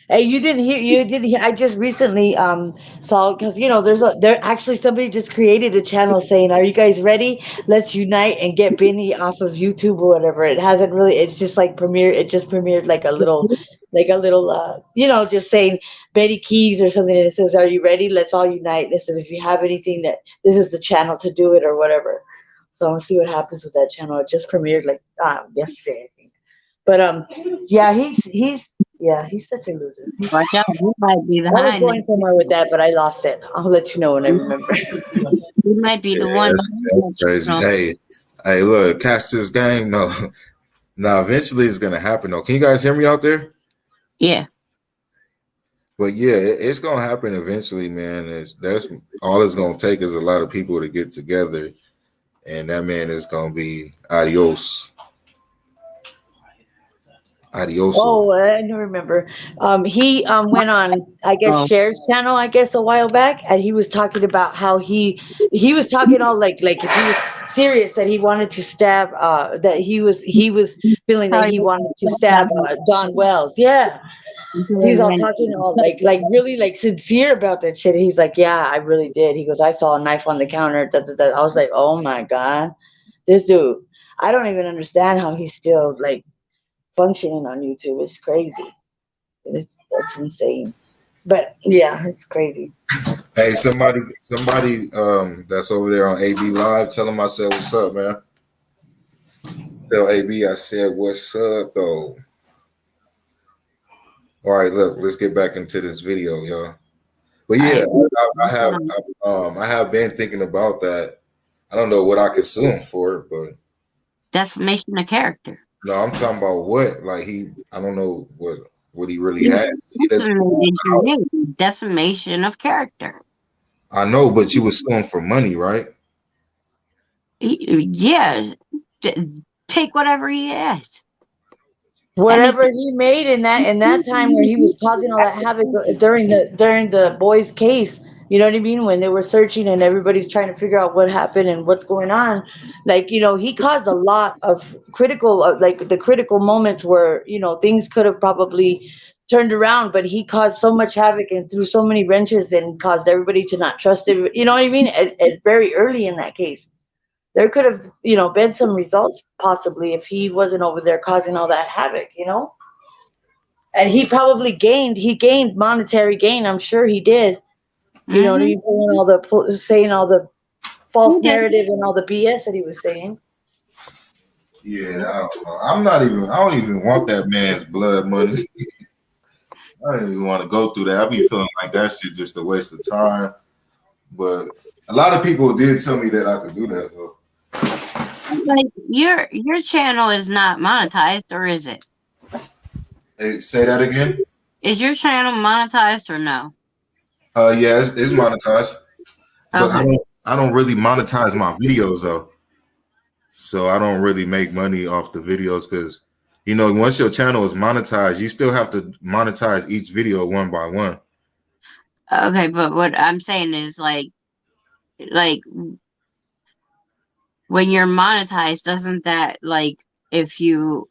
hey, you didn't hear. I just recently saw, because there actually somebody just created a channel saying, "Are you guys ready? Let's unite and get Benny off of YouTube or whatever." It hasn't really. It's just like premiered. It just premiered like a little, just saying Betty Keys or something, and it says, "Are you ready? Let's all unite." It says, "If you have anything, that this is the channel to do it or whatever." So I'm gonna see what happens with that channel. It just premiered like yesterday, I think. But yeah, he's such a loser. watch out, you might be I was behind. going somewhere with that, but I lost it. I'll let you know when I remember. You might be the one. That's crazy. Hey, look, catch this game. No, eventually it's gonna happen though. Can you guys hear me out there? Yeah. But yeah, it's gonna happen eventually, man. That's all it's gonna take is a lot of people to get together, and that man is gonna be adios. Adios. Oh, I don't remember. He went on, I guess, Cher's channel, I guess, a while back, and he was talking about how he was talking all like if he was serious that he wanted to stab, that he was feeling that he wanted to stab Don Wells. Yeah. He's all talking all like really like sincere about that shit. He's like, yeah, I really did. He goes, I saw a knife on the counter. I was like, oh my God, this dude. I don't even understand how he's still like functioning on YouTube. It's crazy. That's insane. But yeah, it's crazy. Hey, somebody that's over there on AB Live, tell him I said what's up, man. Tell AB I said what's up though. All right, look, let's get back into this video, y'all. But yeah, I have been thinking about that. I don't know what I could sue him for, but defamation of character. No, I'm talking about what, like I don't know what he really has. Defamation of character. I know, but you were suing for money, right? Yeah, take whatever he has. Whatever he made in that time where he was causing all that havoc during the boys' case, you know what I mean? When they were searching and everybody's trying to figure out what happened and what's going on, like, he caused a lot of critical, like the critical moments where, things could have probably turned around, but he caused so much havoc and threw so many wrenches and caused everybody to not trust him. You know what I mean? At very early in that case. There could have, been some results possibly if he wasn't over there causing all that havoc, And he probably gained monetary gain. I'm sure he did. You know, saying all the false narrative and all the BS that he was saying. Yeah, I don't know. I don't even want that man's blood money. I don't even want to go through that. I be feeling like that shit just a waste of time. But a lot of people did tell me that I could do that though. Like your channel is not monetized, or is it? Hey, say that again. Is your channel monetized or no? Yeah, it's monetized, but Okay. I don't really monetize my videos though. So I don't really make money off the videos because once your channel is monetized, you still have to monetize each video one by one. Okay, but what I'm saying is like when you're monetized, doesn't that if you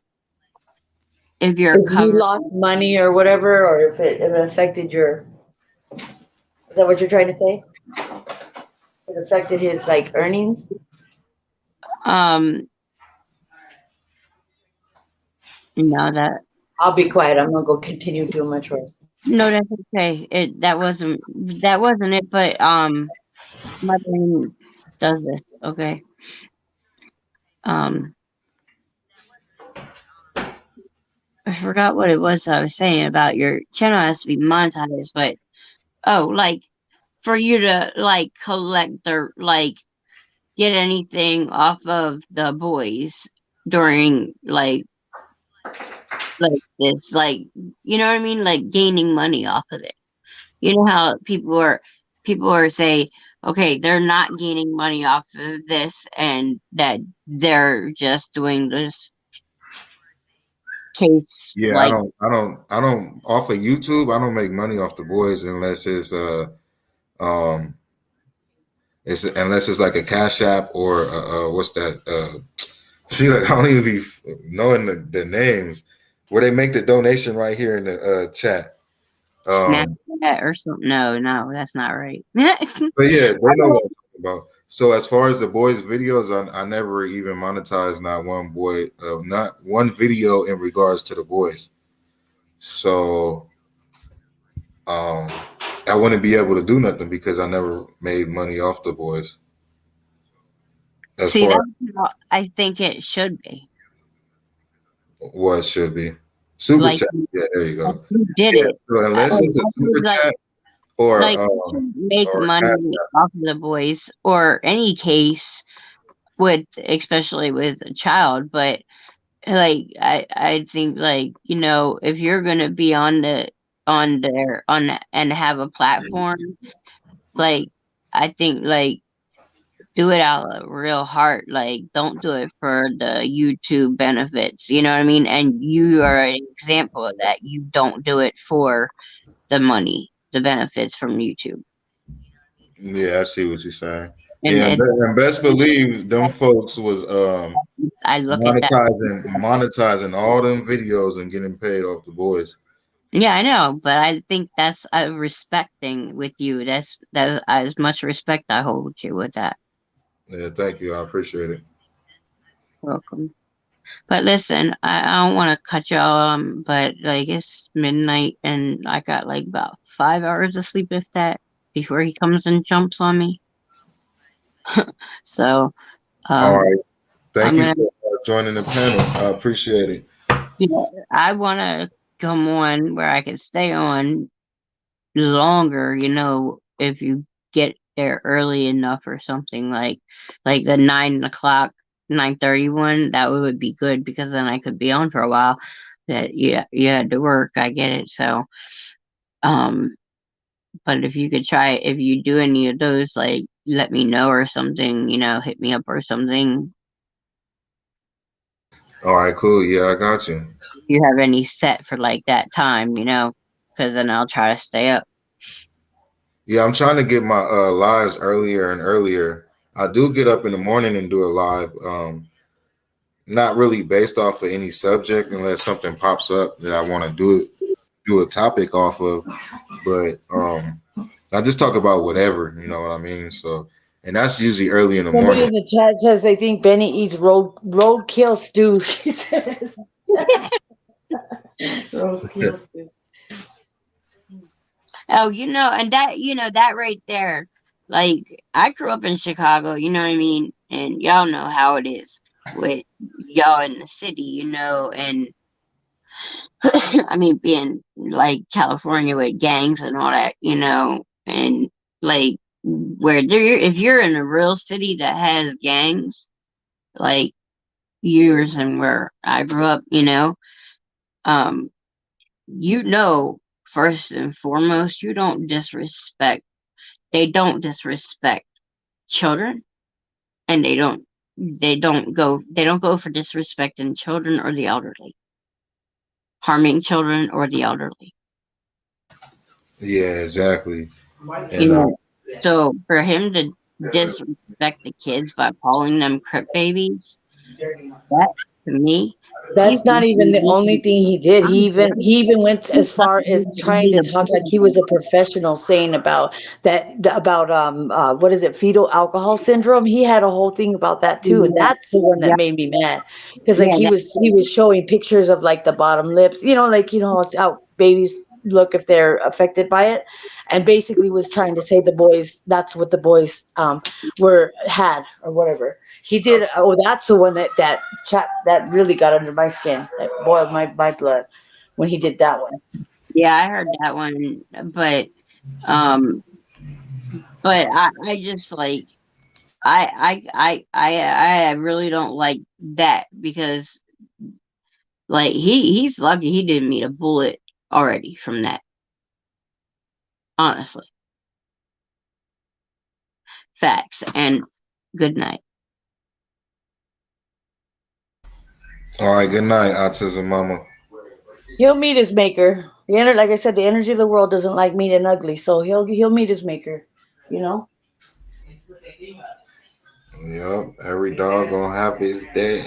lost money or whatever, or if it affected your, is that what you're trying to say? It affected his earnings? No, that I'll be quiet. I'm gonna go continue doing my chores. No, that's okay. That wasn't it, but my brain does this, okay. I forgot what it was I was saying about your channel has to be monetized, but like for you to like collect or like get anything off of the boys during like this, like, you know what I mean, like gaining money off of it. You know how people are say, okay, they're not gaining money off of this, and that they're just doing this case Yeah, like I don't off of YouTube. I don't make money off the boys unless um unless it's like a Cash App or what's that? See, like I don't even be knowing the names where they make the donation right here in the chat. Snapchat or something. No, that's not right. But yeah, they know what I'm talking about. So as far as the boys' videos, I never even monetized not one boy, not one video in regards to the boys. So I wouldn't be able to do nothing because I never made money off the boys. As See, far that's how I think it should be. as what should be. Super Like, chat. Yeah, there you like go. you did Yeah, it. so unless it's a super Like, chat or like you should make or money Cash App. off of the boys or any case with, especially with a child, but like I think, like, you know, if you're gonna be on there and have a platform, like I think like do it out of real heart. Like don't do it for the YouTube benefits. You know what I mean? And you are an example of that. You don't do it for the money, the benefits from YouTube. Yeah, I see what you're saying. And Yeah, it, and best believe them folks was I look at that. monetizing all them videos and getting paid off the boys. Yeah, I know, but I think that's a respect thing with you. That's as much respect I hold you with that. Yeah, thank you. I appreciate it. Welcome. But listen, I don't want to cut y'all, but like it's midnight and I got like about 5 hours of sleep, if that, before he comes and jumps on me. So, All right. Thank I'm you gonna, for joining the panel. I appreciate it. you know, I want to come on where I can stay on longer, you know, if you get there early enough or something, like the 9 o'clock, 9:31, that would be good because then I could be on for a while. That you had to work, I get it. So but if you could try, if you do any of those, like let me know or something, you know, hit me up or something. All right, cool. Yeah, I got you. If you have any set for like that time, you know, because then I'll try to stay up. Yeah, I'm trying to get my lives earlier and earlier. I do get up in the morning and do a live. Not really based off of any subject unless something pops up that I want to do a topic off of. But I just talk about whatever, you know what I mean? So, and that's usually early in the Somebody morning. in the chat says they think Benny eats roadkill stew. She says roadkill stew. Oh, you know, and that, you know, that right there, like I grew up in Chicago, you know what I mean? And y'all know how it is with y'all in the city, you know, and I mean, being like California with gangs and all that, you know, and like where there, if you're in a real city that has gangs, like yours and where I grew up, you know, first and foremost, they don't disrespect children, and they don't go for disrespecting children or the elderly, harming children or the elderly. Yeah, exactly. You know, so for him to disrespect the kids by calling them crip babies, that to me, That's not even the only thing he did. He even went as far as trying to talk like he was a professional, saying about what is it, fetal alcohol syndrome. He had a whole thing about that too, and that's the one that made me mad because like he was showing pictures of like the bottom lips, like it's how babies look if they're affected by it, and basically was trying to say that's what the boys had or whatever. He did. Oh, that's the one that chat that really got under my skin. That boiled my blood. when he did that one. Yeah, I heard that one, um, but I just like I really don't like that because like he's lucky he didn't meet a bullet already from that. Honestly, facts and good night. All right, good night, Autism Mama. He'll meet his maker. Like I said, the energy of the world doesn't like mean and ugly, so he'll meet his maker. You know. Yep, every dog gonna have his day.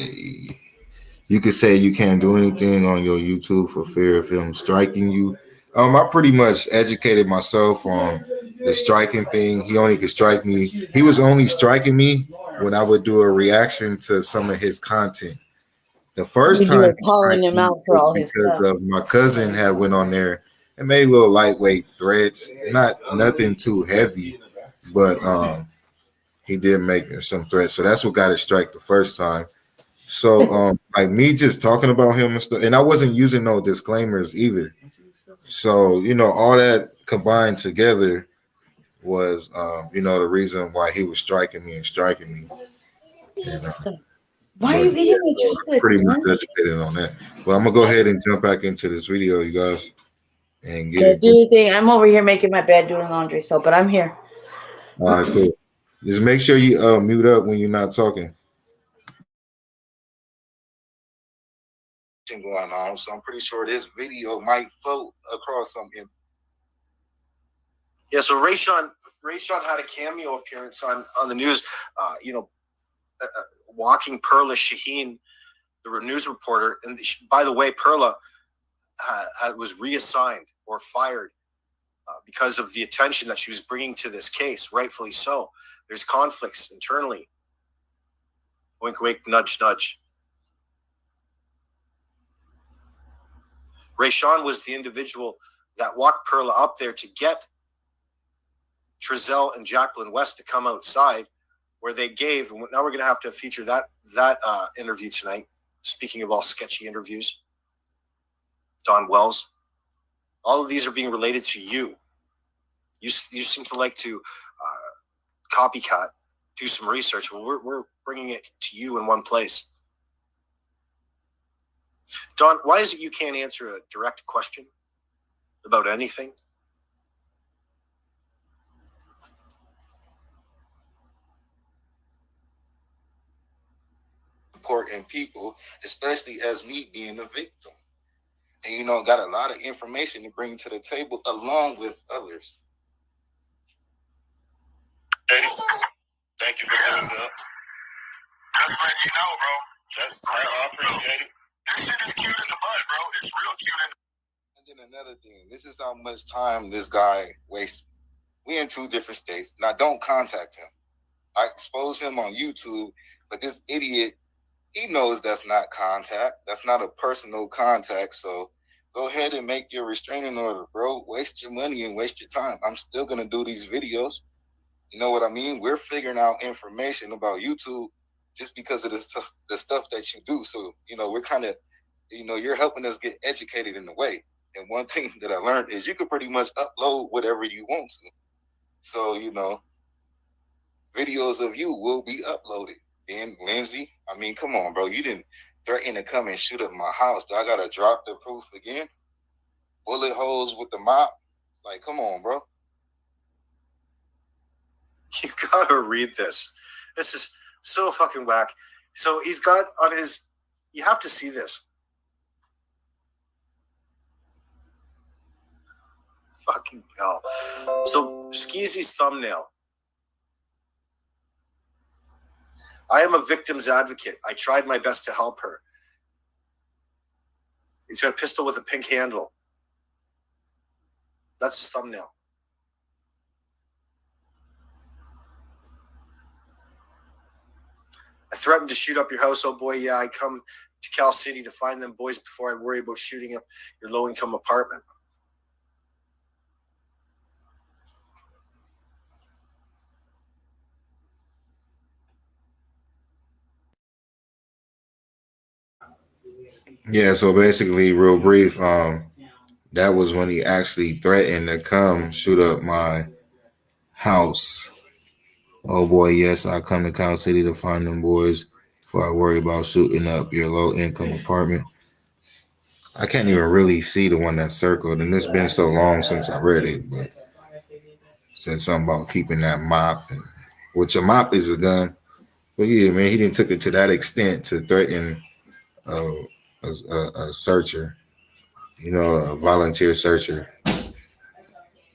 You could say you can't do anything on your YouTube for fear of him striking you. I pretty much educated myself on the striking thing. He only could strike me. He was only striking me when I would do a reaction to some of his content. The first You time were he calling striked him me out for was all his because stuff. of my cousin had went on there and made little lightweight threats, not nothing too heavy, but he did make some threats. So that's what got his strike the first time. So like me just talking about him and stuff, and I wasn't using no disclaimers either. So, all that combined together was the reason why he was striking me and striking me. And, Why are but you yeah, eating the so I'm chocolate, pretty much son? educated on that. Well, I'm gonna go ahead and jump back into this video, you guys, and get Okay, do into it. your thing. I'm over here making my bed, doing laundry, but I'm here. All right, cool. Just make sure you mute up when you're not talking. Going on, so I'm pretty sure this video might float across something. Yeah, so Rayshon had a cameo appearance on the news. Walking Perla Shaheen, the news reporter, and by the way, Perla was reassigned or fired because of the attention that she was bringing to this case, rightfully so. There's conflicts internally. Wink, wink, nudge, nudge. Rayshon was the individual that walked Perla up there to get Trezell and Jacqueline West to come outside, where they gave. And now we're going to have to feature that interview tonight. Speaking of all sketchy interviews, Don Wells. All of these are being related to you. You seem to like to copycat, do some research. Well, we're bringing it to you in one place. Don, why is it you can't answer a direct question about anything? Important people, especially as me being a victim. And, got a lot of information to bring to the table along with others. Eddie, thank you for doing up. Just letting you know, bro. I appreciate it. This shit is cute in the butt, bro. It's real cute in the butt. And then another thing, this is how much time this guy wastes. We in two different states. Now, don't contact him. I expose him on YouTube, but this idiot, he knows that's not contact. That's not a personal contact. So go ahead and make your restraining order, bro. Waste your money and waste your time. I'm still going to do these videos. You know what I mean? We're figuring out information about YouTube just because of the stuff that you do. So, we're kind of, you're helping us get educated in a way. And one thing that I learned is you can pretty much upload whatever you want to. So, videos of you will be uploaded. And Lindsay, I mean, come on, bro. You didn't threaten to come and shoot up my house. Do I got to drop the proof again? Bullet holes with the mop? Like, come on, bro. You gotta read this. This is so fucking whack. So he's got on his, you have to see this. Fucking hell. So Skeezy's thumbnail. I am a victim's advocate. I tried my best to help her. He's got a pistol with a pink handle. That's his thumbnail. I threatened to shoot up your house. Oh boy, yeah, I come to Cal City to find them boys before I worry about shooting up your low-income apartment. Yeah, so basically, real brief, that was when he actually threatened to come shoot up my house. Oh boy, yes, I come to Cow City to find them boys before I worry about shooting up your low income apartment. I can't even really see the one that's circled, and it's been so long since I read it, but said something about keeping that mop, and, which a mop is a gun. But yeah, man, he didn't took it to that extent to threaten uh, a searcher, a volunteer searcher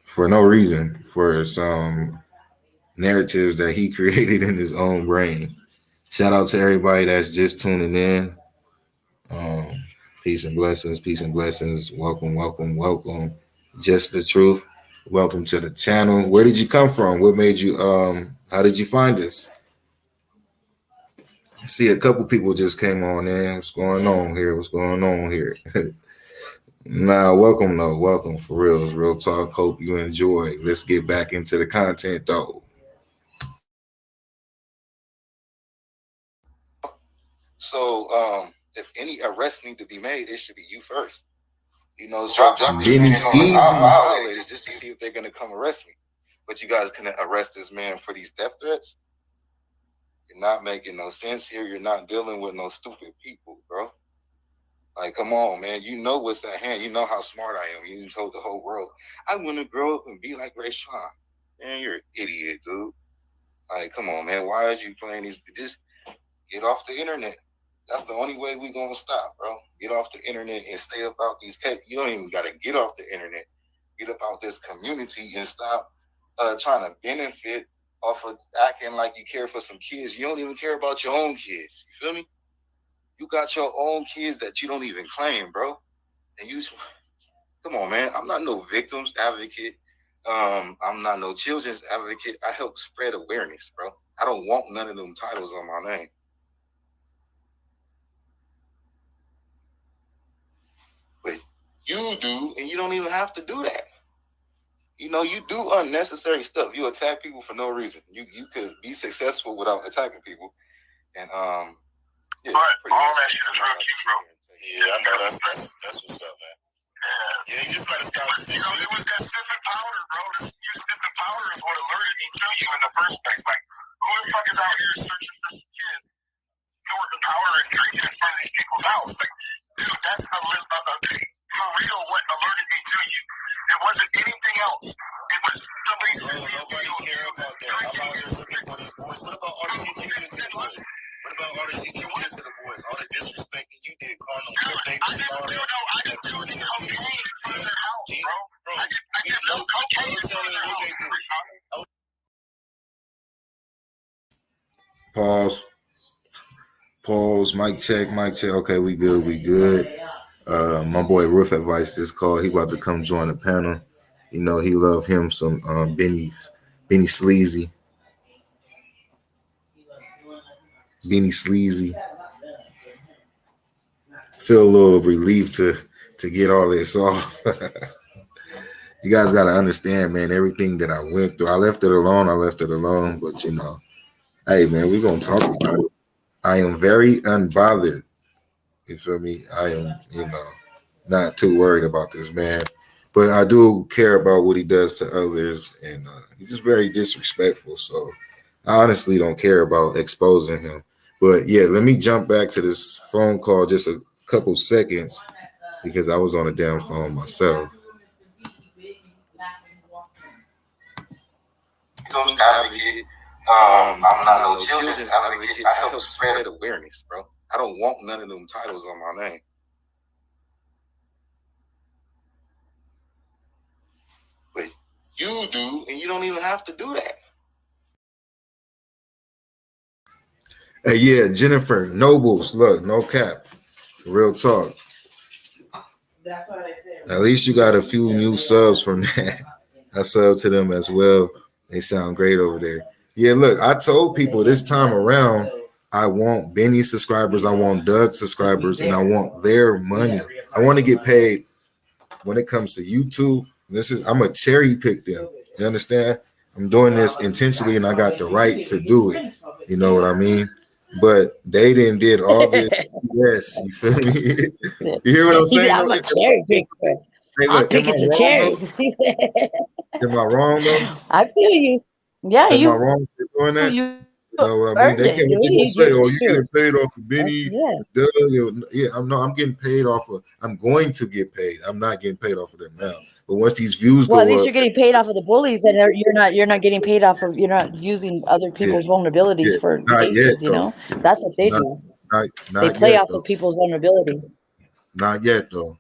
for no reason, for some narratives that he created in his own brain. Shout out to everybody that's just tuning in. Peace and blessings, peace and blessings. Welcome, welcome, welcome. Just the truth. Welcome to the channel. Where did you come from? What made you how did you find this? I see a couple people just came on in. What's going on here? What's going on here? Nah, welcome though. Welcome for real. It's real talk. Hope you enjoy. Let's get back into the content though. So, if any arrests need to be made, it should be you first. So Benny Steve violators just to see if they're gonna come arrest me. But you guys couldn't arrest this man for these death threats. You're not making no sense here. You're not dealing with no stupid people, bro. Like, come on, man. You know what's at hand. You know how smart I am. You told the whole world, I want to grow up and be like Rayshon. Man, you're an idiot, dude. Like, come on, man. Why is you playing these? Just get off the internet. That's the only way we're going to stop, bro. Get off the internet and stay about these kids. You don't even got to get off the internet. Get about this community and stop trying to benefit off of acting like you care for some kids. You don't even care about your own kids. You feel me? You got your own kids that you don't even claim, bro. And you, come on, man. I'm not no victims advocate. I'm not no children's advocate. I help spread awareness, bro. I don't want none of them titles on my name. But you do, and you don't even have to do that. You do unnecessary stuff. You attack people for no reason. You could be successful without attacking people. And yeah, but all that shit is real cute, bro. Yeah, I know that's what's up, man. Yeah, you just gotta stop. It was that sniffing powder, bro. This sniffing powder is what alerted me to you in the first place. Like, who the fuck is out here searching for some kids, snorting powder and drinking in front of these people's house? Like, dude, that's for real what alerted me to you. It wasn't anything else. It was somebody. Nobody care about that. I'm out here looking for these boys. What about all the shit you did to the boys? What about all the shit you did to the boys? All the disrespect that you did, calling them poor babies and all that. I didn't do any cocaine in front of their house, bro. I did no cocaine in front of their house. Pause. Mic check. Okay, we good. My boy Roof Advice is called. He about to come join the panel. He love him some Benny Sleazy. Benny Sleazy. Feel a little relief to get all this off. You guys got to understand, man, everything that I went through. I left it alone. But, hey, man, we're going to talk about it. I am very unbothered. You feel me? I am, not too worried about this man. But I do care about what he does to others. And he's just very disrespectful. So I honestly don't care about exposing him. But, yeah, let me jump back to this phone call just a couple seconds because I was on a damn phone myself. Advocate. I'm not no children's advocate. I help spread awareness, bro. I don't want none of them titles on my name. But you do, and you don't even have to do that. Hey, yeah, Jennifer Nobles, look, no cap, real talk. At least you got a few new subs from that. I sub to them as well. They sound great over there. Yeah, look, I told people this time around, I want Benny subscribers, I want Doug subscribers, and I want their money. I want to get paid when it comes to YouTube. I'm a cherry pick them. You understand? I'm doing this intentionally, and I got the right to do it. You know what I mean? But they did all this Yes, you feel me? You hear what I'm He said, saying? I'm Though? a cherry picker. Hey, I'm look, am I picking some wrong though? cherries. Am I wrong though? I feel you. Yeah, Am I wrong for doing that? you You know what I mean? earned They it, can't dude. really gonna You say, "Oh, just you shoot. getting paid off of Benny." Yeah. Yeah, I'm getting paid off of. I'm going to get paid. I'm not getting paid off of them now. But once these views Well, at go least up, you're getting paid off of the bullies, and you're not getting paid off of, you're not using other yeah, people's vulnerabilities yeah, for not yet cases. You though. know, that's what they Not, do. They not play yet off of though. people's vulnerability. Not yet though.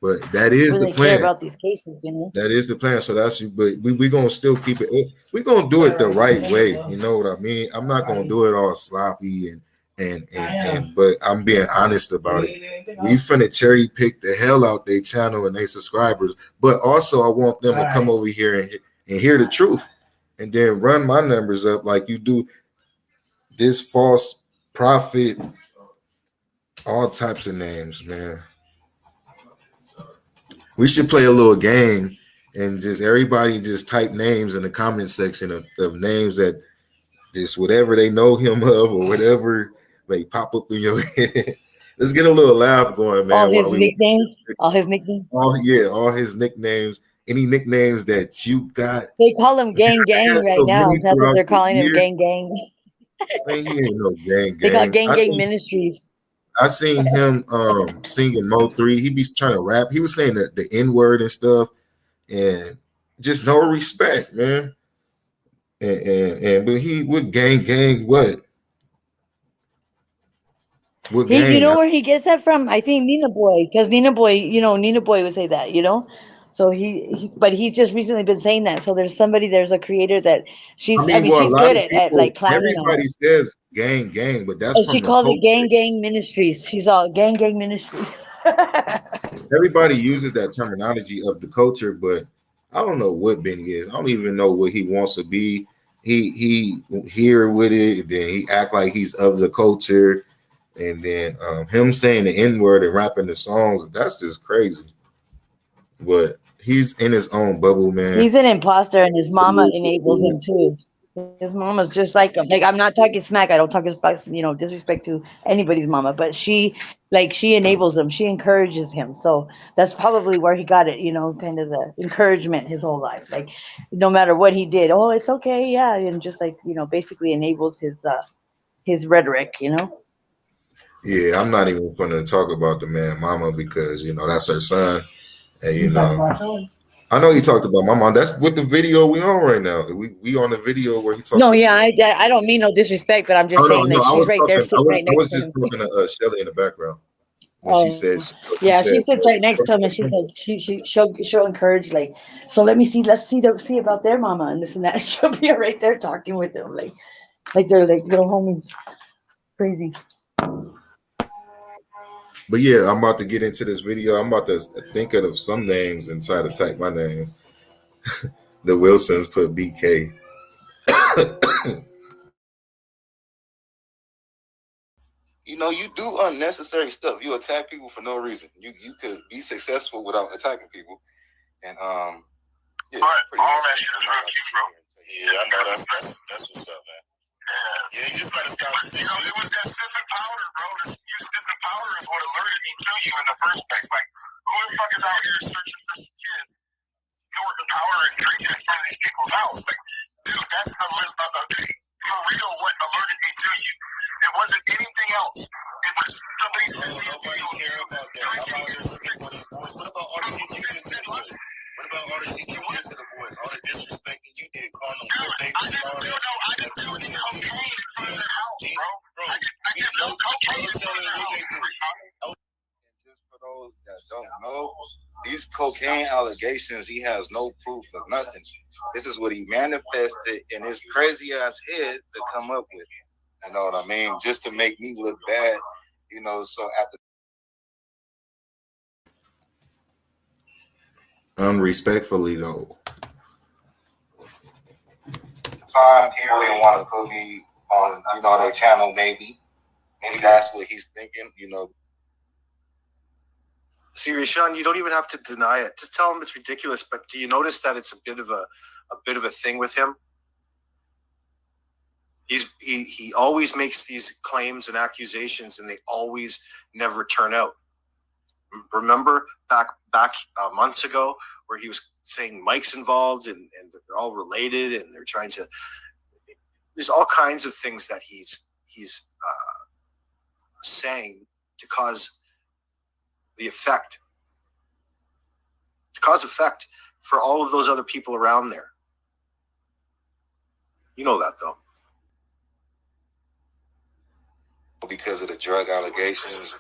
But that is When the they care plan. about these cases, you know. That is the plan. So that's, but we gonna still keep it. We gonna do it the right way. You know what I mean? I'm not gonna do it all sloppy and. But I'm being honest about it. We finna cherry pick the hell out their channel and their subscribers. But also, I want them to come over here and hear the truth, and then run my numbers up like you do. This false prophet, all types of names, man. We should play a little game and just everybody just type names in the comment section of names that just whatever they know him of or whatever may pop up in your head. Let's get a little laugh going, man. All his nicknames. All his nicknames. All his nicknames. Any nicknames that you got. They call him Gang Gang right So now. many That's what throughout they're the calling him, year. Gang Gang. Man, he ain't no gang They call it gang. Gang Gang Ministries. I seen him singing Mo 3. He be trying to rap. He was saying the N-word and stuff. And just no respect, man. But he would gang what? What You gang? know where he gets that from? I think Nina Boy, because Nina Boy would say that, you know. So but he's just recently been saying that. So there's a creator that Well, a she's lot good of at people, like clowning on everybody it. says gang, but that's And she from the calls it culture. Gang Gang Ministries. She's all Gang Gang Ministries. Everybody uses that terminology of the culture, but I don't know what Benny is. I don't even know what he wants to be. He here with it, then he act like he's of the culture, and then him saying the N-word and rapping the songs, that's just crazy. But he's in his own bubble, man. He's an imposter, and his mama enables him too. His mama's just like him. Like, I'm not talking smack. I don't talk disrespect to anybody's mama, but she enables him. She encourages him. So that's probably where he got it. Kind of the encouragement his whole life. Like, no matter what he did, oh, it's okay, yeah, and just like basically enables his rhetoric. Yeah, I'm not even gonna talk about the man mama because that's her son, and I know he talked about my mom. That's what the video we on right now. We on the video where he talked. No, yeah, I don't mean no disrespect, but I'm just saying no, like she's right there sitting right I next was to just him. talking to Shelly in the background when she said, Yeah, she sits right next to him, and she said she'll encourage, like, so let's see about their mama and this and that. She'll be right there talking with them, like they're like little homies. Crazy. But yeah, I'm about to get into this video. I'm about to think of some names and try to type my names. The Wilsons put BK. You do unnecessary stuff. You attack people for no reason. You could be successful without attacking people. And yeah, all that shit is rookie, bro. Yeah, I know that's what's up, man. Yeah, you just gotta stop. It was that sniffing powder, bro. Sniffing powder is what alerted me to you in the first place. Like, who the fuck is out here searching for some kids, snorting powder and drinking in front of these people's house? Like, dude, that's for real what alerted me to you. It wasn't anything else. It was somebody said nobody care about that. I'm out here looking for these boys. What about all the shit you did to the boys? What about all the shit you did to the boys? All the disrespecting you did, calling them little babies and all that. I didn't do any cocaine in front of their house, bro. I did no cocaine in front of their house. Just for those that don't know, these cocaine allegations, he has no proof of nothing. This is what he manifested in his crazy ass head to come up with. You know what I mean? Just to make me look bad, so at the Unrespectfully though. time, people didn't want to put me on, their channel, maybe. Maybe that's what he's thinking, See, Rayshon, you don't even have to deny it. Just tell him it's ridiculous. But do you notice that it's a bit of a thing with him? He always makes these claims and accusations, and they always never turn out. Remember back months ago where he was saying Mike's involved and they're all related and they're trying to. There's all kinds of things that he's saying to cause effect for all of those other people around there. You know that though. Because of the drug allegations, and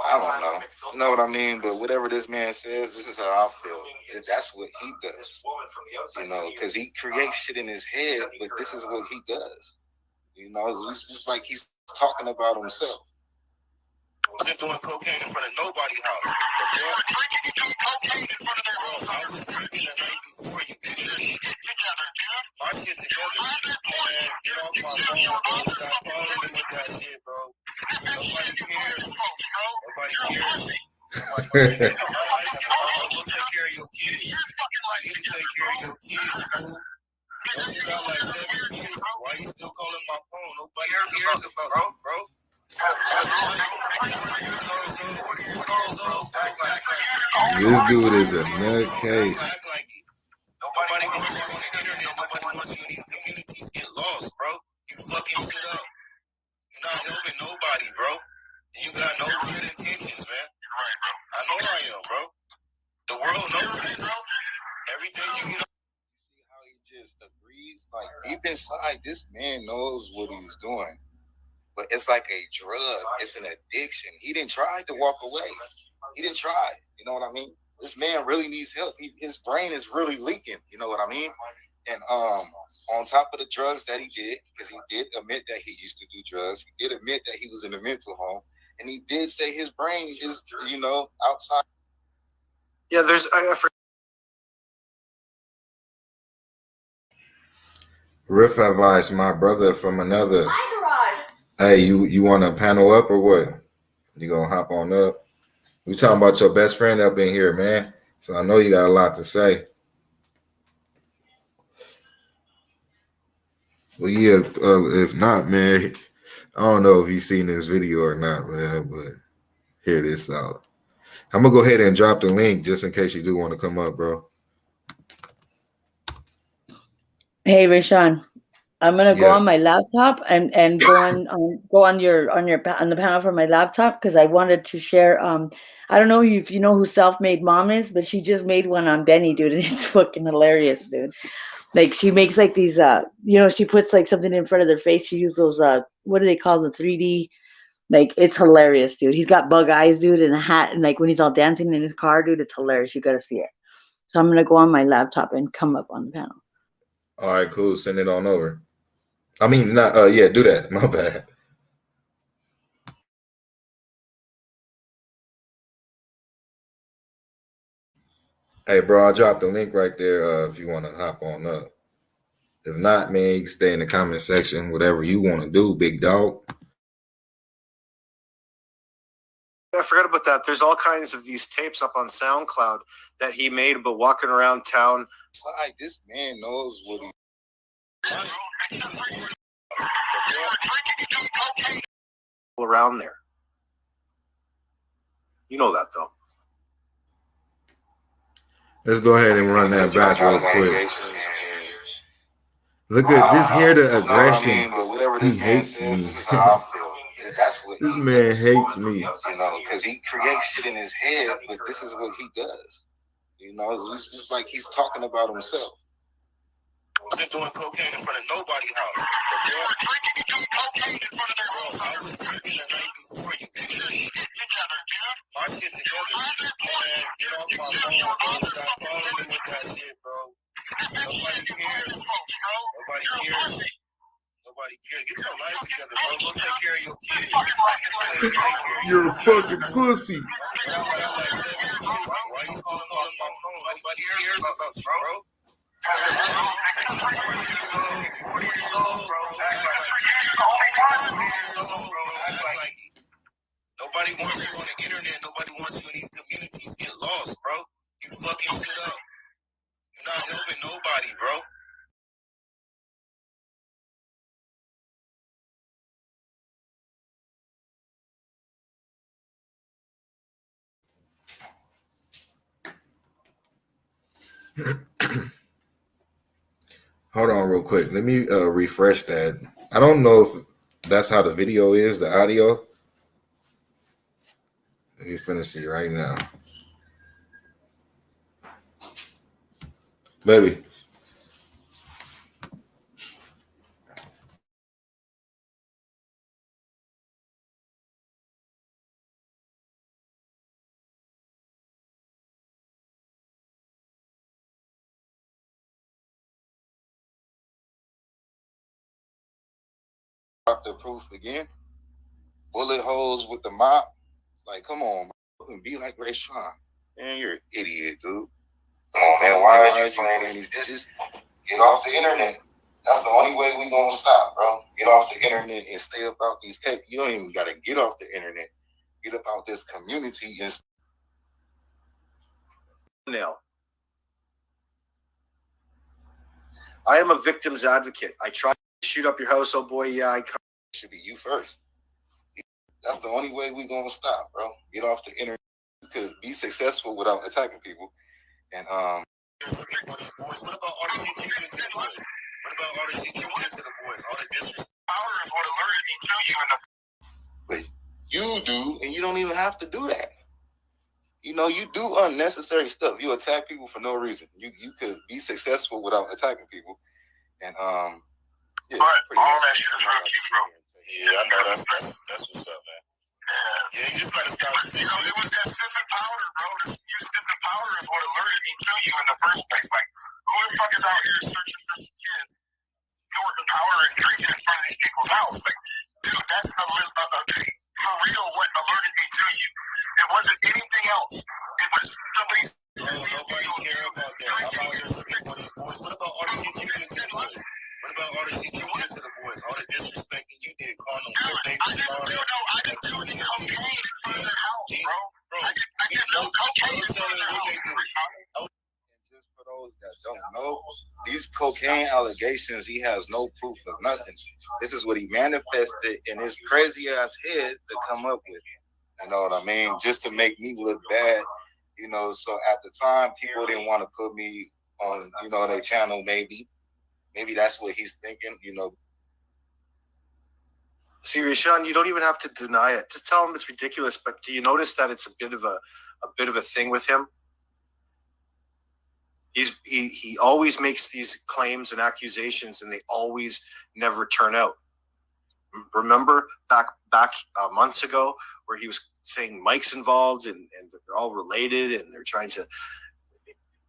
I don't know. You know what I mean? But whatever this man says, this is how I feel. That's what he does. You know, because he creates shit in his head, but this is what he does. You know, it's just like he's talking about himself. Wasn't doing cocaine in front of nobody's house. You do cocaine in front of their house. I was drinking the night before you did your shit together, dude. My shit together. Man, get off my phone, bro. Stop calling me with that shit, bro. Nobody cares. Nobody cares. Go take care of your kids. You need to take care of your kids, fool. You got like 7 kids. Why you still calling my phone? Nobody cares about you, bro. This dude is a nutcase. Nobody wants you on the internet. Nobody wants you in these communities get lost, bro. You fucking shit up. You're not helping nobody, bro. And you got no good intentions, man. Right, bro. I know I am, bro. The world knows this. Every day you get up. You see how he just agrees? Like, deep inside, this man knows what he's doing. But it's like a drug. It's an addiction. He didn't try to walk away. He didn't try. You know what I mean? This man really needs help. His brain is really leaking. You know what I mean? And on top of the drugs that he did, because he did admit that he used to do drugs. He did admit that he was in a mental home. And he did say his brain is, you know, outside. Yeah, there's... I forgot. Riff advice, my brother from another. Hey, you want to panel up or what? You gonna hop on up? We talking about your best friend up in here, man. So I know you got a lot to say. Well, yeah. If not, man, I don't know if you've seen this video or not, man. But hear this out. I'm gonna go ahead and drop the link just in case you do want to come up, bro. Hey, Rayshon. I'm gonna go on my laptop and go on the panel for my laptop because I wanted to share. I don't know if you know who Self-Made Mom is, but she just made one on Benny, dude, and it's fucking hilarious, dude. Like she makes like these, you know, she puts like something in front of their face. She uses those, what do they call them, 3D? Like it's hilarious, dude. He's got bug eyes, dude, and a hat, and like when he's all dancing in his car, dude, it's hilarious. You gotta see it. So I'm gonna go on my laptop and come up on the panel. All right, cool. Send it on over. I mean, not. Yeah, do that. My bad. Hey, bro, I dropped the link right there. If you want to hop on up. If not, man, you can stay in the comment section. Whatever you want to do, big dog. I forgot about that. There's all kinds of these tapes up on SoundCloud that he made about walking around town. Like this man knows what he. Around there. You know that though. Let's go ahead and run that back real quick. Look at just hear the aggression. He hates me. This man hates me. You know, because he creates shit in his head, but this is what he does. You know, it's just like he's talking about himself. Wasn't doing cocaine in front of nobody's house. You do cocaine in front of their house. I was drinking the night before you did your shit together, dude. My shit together. Man, get off my phone, bro. Stop calling me with that shit, bro. Nobody cares. Nobody cares. Nobody cares. Get your life together, bro. Go take care of your kids. You're a fucking pussy. Why you calling my phone? Nobody cares about you, bro. Nobody wants you on the internet. Nobody wants you in these communities get lost, bro. You fucking shit up. You're not helping nobody, bro. Hold on real quick. Let me refresh that. I don't know if that's how the video is, the audio. Let me finna see right now. Baby. Drop the proof again. Bullet holes with the mop. Like, come on, bro. And be like Rayshon. Man, you're an idiot, dude. Come on, man. Why is you playing these? Just get off the internet. That's the only way we gonna stop, bro. Get off the internet and stay about these tapes. You don't even gotta get off the internet. Get about this community and now. I am a victim's advocate. I tried to shoot up your house, oh boy. Yeah, I should be you first. That's the only way we gonna stop, bro. Get off the internet. You could be successful without attacking people. And what about all the shit you did to the boys? What about all the shit you did to the boys? All the disrespect. Power is what alerted me to you in the. But you do, and you don't even have to do that. You know, you do unnecessary stuff. You attack people for no reason. You could be successful without attacking people. And yeah, all that shit is rookie, bro. Yeah, I know that's what's up, man. Yeah, you just gotta stop. You know, it was that sniffing powder, bro. You sniffing powder is what alerted me to you in the first place. Like, who the fuck is out here searching for some kids, snorting powder and drinking in front of these people's house? Like, dude, that's for real what alerted me to you. It wasn't anything else. It was somebody. Nobody care about that. I'm out here looking for these boys. What about all the shit you did to the boys? What about all the shit you did to the boys? All the disrespecting you did, calling them what they was all that. I didn't do any cocaine in front of their house, bro. I did no cocaine in front of their house. Just for those that don't know, these cocaine allegations, he has no proof of nothing. This is what he manifested in his crazy ass head to come up with. You know what I mean? Just to make me look bad. You know, so at the time, people didn't want to put me on, you know, their channel, maybe. Maybe that's what he's thinking, you know. See, Rayshon, you don't even have to deny it. Just tell him it's ridiculous. But do you notice that it's a bit of a thing with him? He always makes these claims and accusations, and they always never turn out. Remember back months ago where he was saying Mike's involved and they're all related and they're trying to.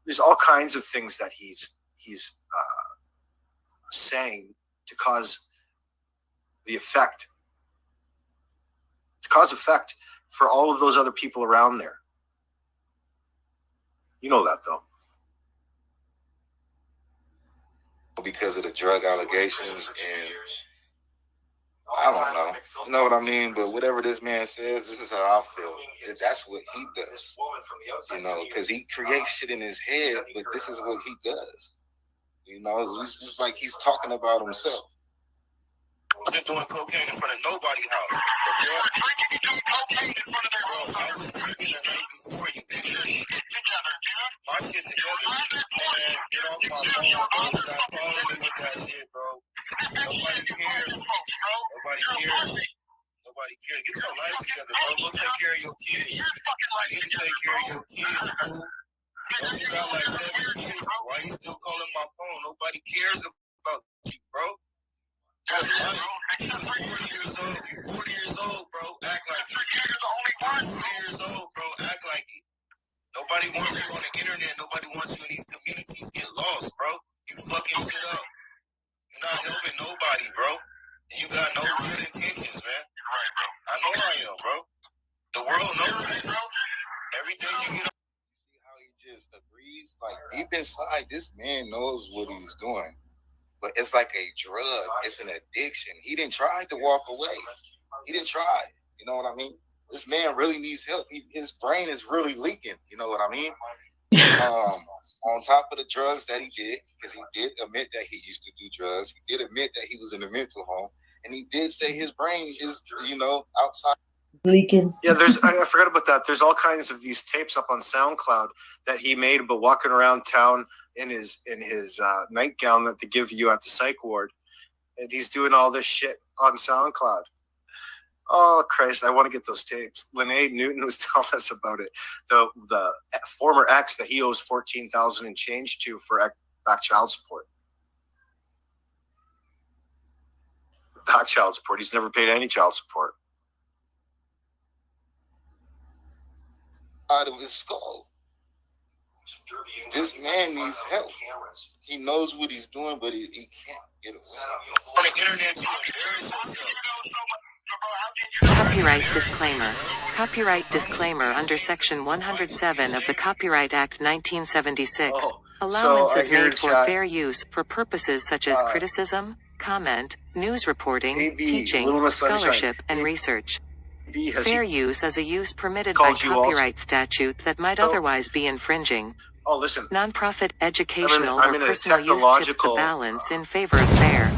There's all kinds of things that he's saying to cause effect for all of those other people around there. You know that though. Because of the drug allegations and I don't know. You know what I mean? But whatever this man says, this is how I feel. That's what he does. You know, because he creates shit in his head, but this is what he does. You know, it's just like he's talking about himself. I wasn't doing cocaine in front of nobody's house. You were drinking and doing cocaine in front of their house. I was drinking the night before you did your shit together, dude. My shit together. Man, get off my phone, bro. Stop calling me with that shit, bro. Nobody cares. Nobody cares. Nobody cares. Get your life together, bro. Go take care of your kids. You need to take care of your kids, fool. You got like 7 kids. Why you still calling my phone? Nobody cares about you, bro. You're 40 years old. You're 40 years old, bro. Act like it. You're the only one. 40 years old, bro. Act like it. Nobody wants you on the internet. Nobody wants you in these communities. Get lost, bro. You fucking shit up. You're not helping nobody, bro. And you got no good intentions, man. Right, bro. I know I am, bro. The world knows that, bro. Every day you get up. See how he just agrees? Like deep inside, this man knows what he's doing. But it's like a drug. It's an addiction. He didn't try to walk away. He didn't try. You know what I mean? This man really needs help. His brain is really leaking. You know what I mean? On top of the drugs that he did, because he did admit that he used to do drugs. He did admit that he was in a mental home. And he did say his brain is, you know, outside. leaking. Yeah, I forgot about that. There's all kinds of these tapes up on SoundCloud that he made about walking around town in his nightgown that they give you at the psych ward, and he's doing all this shit on SoundCloud. Oh Christ, I want to get those tapes. Lene Newton was telling us about it. The former ex that he owes $14,000 and change to for back child support. Back child support. He's never paid any child support. Out of his skull. This man needs help. He knows what he's doing, but he can't get away. On the internet, Copyright disclaimer. Copyright disclaimer under Section 107 of the Copyright Act 1976. Allowances made for fair use for purposes such as criticism, comment, news reporting, teaching, scholarship, and research. Fair use as a use permitted by copyright statute that might otherwise be infringing. Oh, listen. Nonprofit, educational, or personal use tips the balance in favor of fair.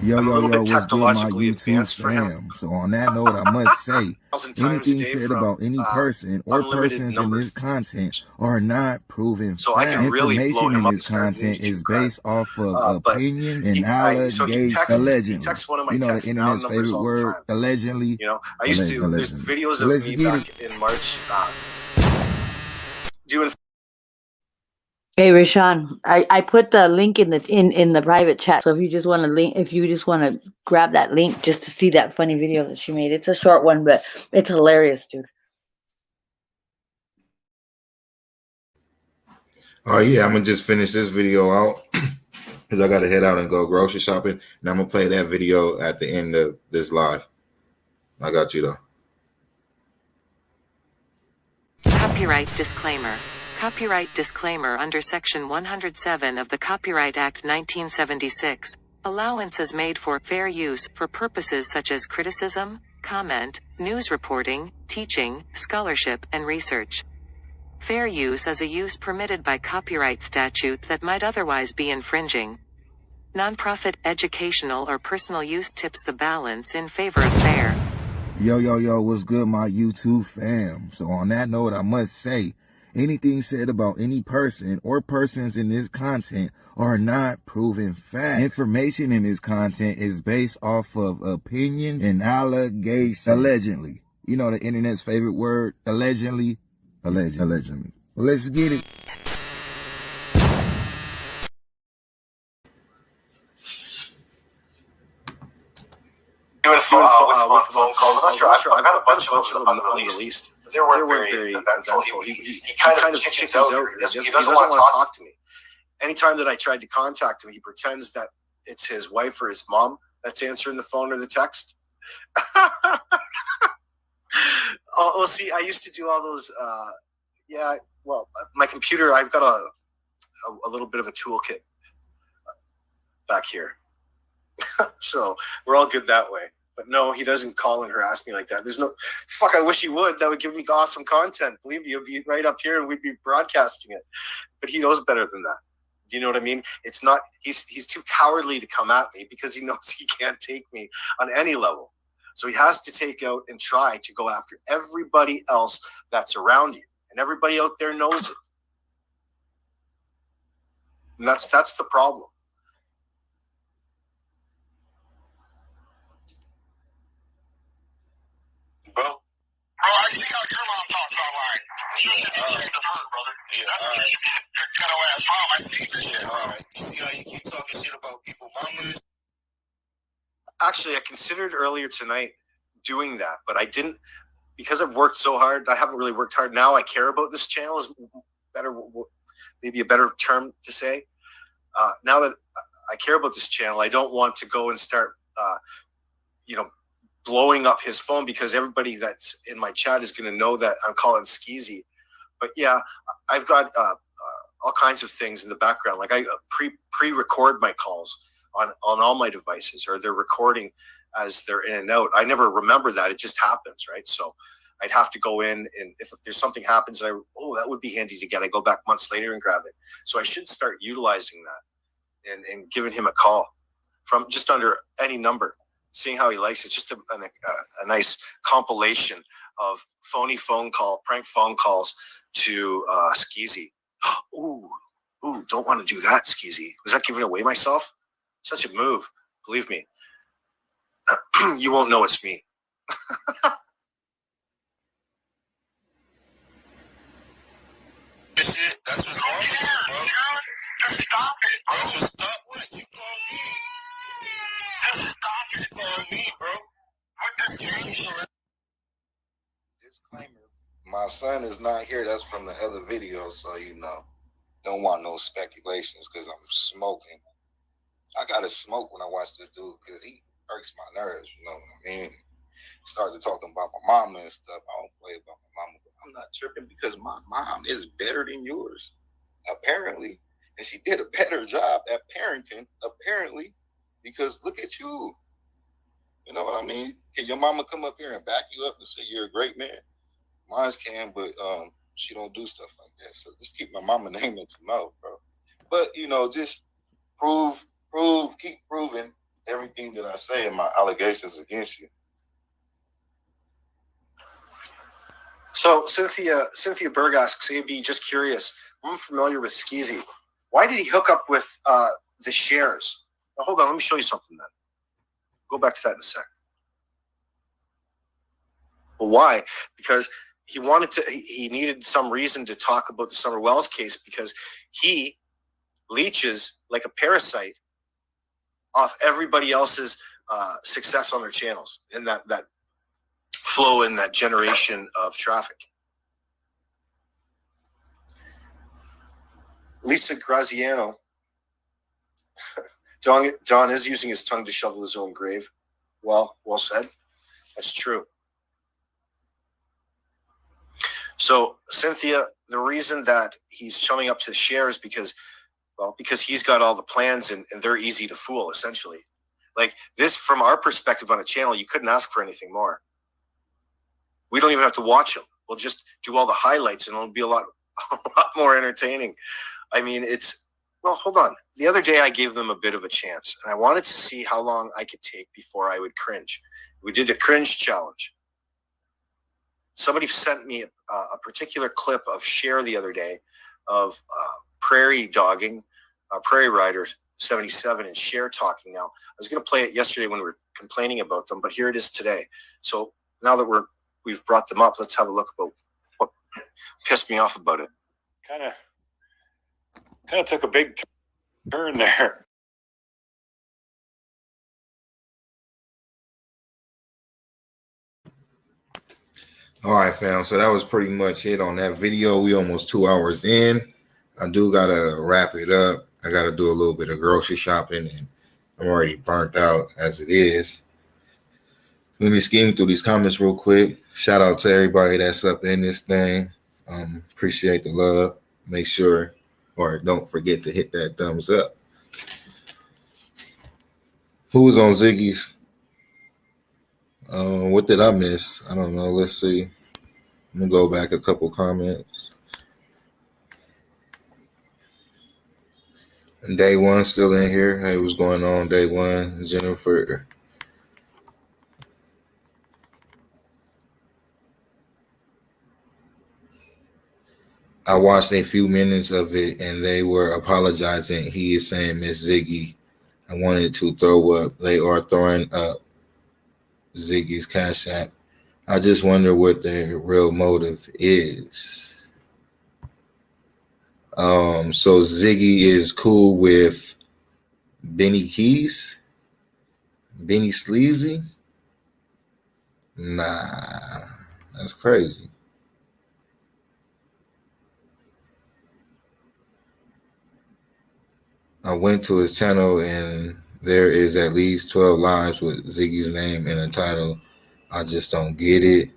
Yo, what's good, my YouTube fam? So on that note, I must say, anything said about any person or persons in this content are not proven fact. Information in this content is based off of opinions and allegations, allegedly. You know, the internet's favorite word, allegedly. You know, I used to, there's videos of me back in March doing. Hey Rayshon, I put the link in the private chat. So if you just want to grab that link just to see that funny video that she made. It's a short one, but it's hilarious, dude. Oh yeah, I'm gonna just finish this video out because I gotta head out and go grocery shopping, and I'm gonna play that video at the end of this live. I got you though. Copyright disclaimer. Copyright disclaimer under Section 107 of the Copyright Act 1976. Allowances made for fair use for purposes such as criticism, comment, news reporting, teaching, scholarship, and research. Fair use as a use permitted by copyright statute that might otherwise be infringing. Nonprofit, educational, or personal use tips the balance in favor of fair. Yo, what's good, my YouTube fam? So on that note, I must say, anything said about any person or persons in this content are not proven fact. Information in this content is based off of opinions and allegations, allegedly. You know, the internet's favorite word, allegedly. Allegedly. Well, let's get it. Doing phone calls. I'm not sure. I got a bunch of them unreleased. They weren't very eventful. He kind of chickens out. He doesn't want to talk to me. Anytime that I tried to contact him, he pretends that it's his wife or his mom that's answering the phone or the text. Well, see, I used to do all those. My computer, I've got a little bit of a toolkit back here. So we're all good that way. But no, he doesn't call and harass me like that. There's no fuck. I wish he would. That would give me awesome content. Believe me, he'll be right up here and we'd be broadcasting it. But he knows better than that. Do you know what I mean? It's not. He's too cowardly to come at me because he knows he can't take me on any level. So he has to take out and try to go after everybody else that's around you, and everybody out there knows it. And that's the problem. Bro, I see how your mom talks online. Brother. Yeah, all right. Your ghetto ass mom, I see this shit. All right. You see how you keep talking shit about people, mamas? Actually, I considered earlier tonight doing that, but I didn't because I've worked so hard. I haven't really worked hard. Now I care about this channel is better, maybe a better term to say. Now that I care about this channel, I don't want to go and start, blowing up his phone because everybody that's in my chat is going to know that I'm calling skeezy. But yeah, I've got all kinds of things in the background. Like I pre-record my calls on all my devices, or they're recording as they're in and out. I never remember that. It just happens, right? So I'd have to go in, and if there's something happens, that would be handy to get. I go back months later and grab it. So I should start utilizing that and giving him a call from just under any number, seeing how he likes it. It's just a nice compilation of prank phone calls to Skeezy. Ooh, don't want to do that, Skeezy. Was that giving away myself? Such a move. Believe me. You won't know it's me. Shit, that's what's wrong with you, bro. Just stop it, bro. Stop what? You call me. Just stop it. You call me, bro. What this Disclaimer. My son is not here. That's from the other video, so don't want no speculations because I'm smoking. I gotta smoke when I watch this dude because he irks my nerves, you know what I mean? Started talking about my mama and stuff. I don't play about my mama, but I'm not tripping because my mom is better than yours, apparently. And she did a better job at parenting, apparently, because look at you. You know what I mean? Can your mama come up here and back you up and say you're a great man? Mine can, but she don't do stuff like that. So just keep my mama name in your mouth, bro. But just keep proving everything that I say in my allegations against you. So Cynthia Berg asks, AB, just curious. I'm familiar with Skeezy. Why did he hook up with the shares? Now, hold on, let me show you something then. Go back to that in a sec. Well, why? Because he needed some reason to talk about the Summer Wells case because he leeches like a parasite off everybody else's success on their channels in that flow in that generation of traffic. Lisa Graziano. Don is using his tongue to shovel his own grave. Well said. That's true. So, Cynthia, the reason that he's showing up to shares because he's got all the plans and they're easy to fool, essentially. Like this, from our perspective on a channel, you couldn't ask for anything more. We don't even have to watch them. We'll just do all the highlights and it'll be a lot more entertaining. I mean, hold on. The other day I gave them a bit of a chance and I wanted to see how long I could take before I would cringe. We did a cringe challenge. Somebody sent me a particular clip of Cher the other day of prairie dogging, Prairie Rider 77 and Cher talking now. I was going to play it yesterday when we were complaining about them, but here it is today. So now that we've brought them up, let's have a look about what pissed me off about it. Kind of took a big turn there. All right, fam. So that was pretty much it on that video. We almost 2 hours in. I do got to wrap it up. I got to do a little bit of grocery shopping, and I'm already burnt out as it is. Let me skim through these comments real quick. Shout out to everybody that's up in this thing. Appreciate the love. Make sure, or don't forget to hit that thumbs up. Who was on Ziggy's? What did I miss? I don't know. Let's see. I'm gonna go back a couple comments. And Day One still in here. Hey, what's going on, Day One? Jennifer. I watched a few minutes of it and they were apologizing. He is saying, Miss Ziggy, I wanted to throw up. They are throwing up Ziggy's Cash App. I just wonder what their real motive is. So Ziggy is cool with Benny Keys? Benny Sleazy? Nah, that's crazy. I went to his channel and there is at least 12 lives with Ziggy's name in the title. I just don't get it.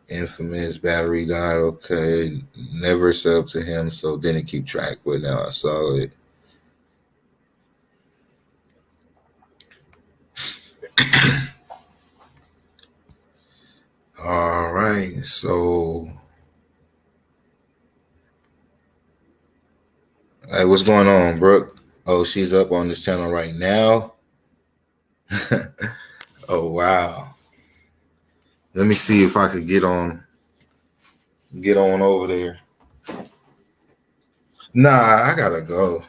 Infamous battery died. Okay. Never subbed to him, so didn't keep track, but now I saw it. All right. So, hey, what's going on, Brooke? Oh, she's up on this channel right now. Oh, wow. Let me see if I could get on over there. Nah, I gotta go.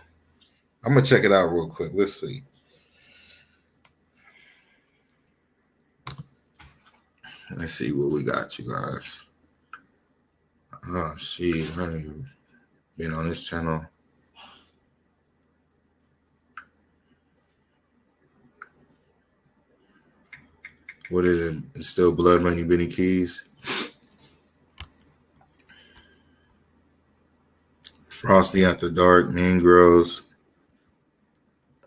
I'm gonna check it out real quick. Let's see. Let's see what we got, you guys. Oh, jeez, I haven't even been on this channel. What is it? It's still Blood Money Benny Keys. Frosty After Dark, Mean Girls.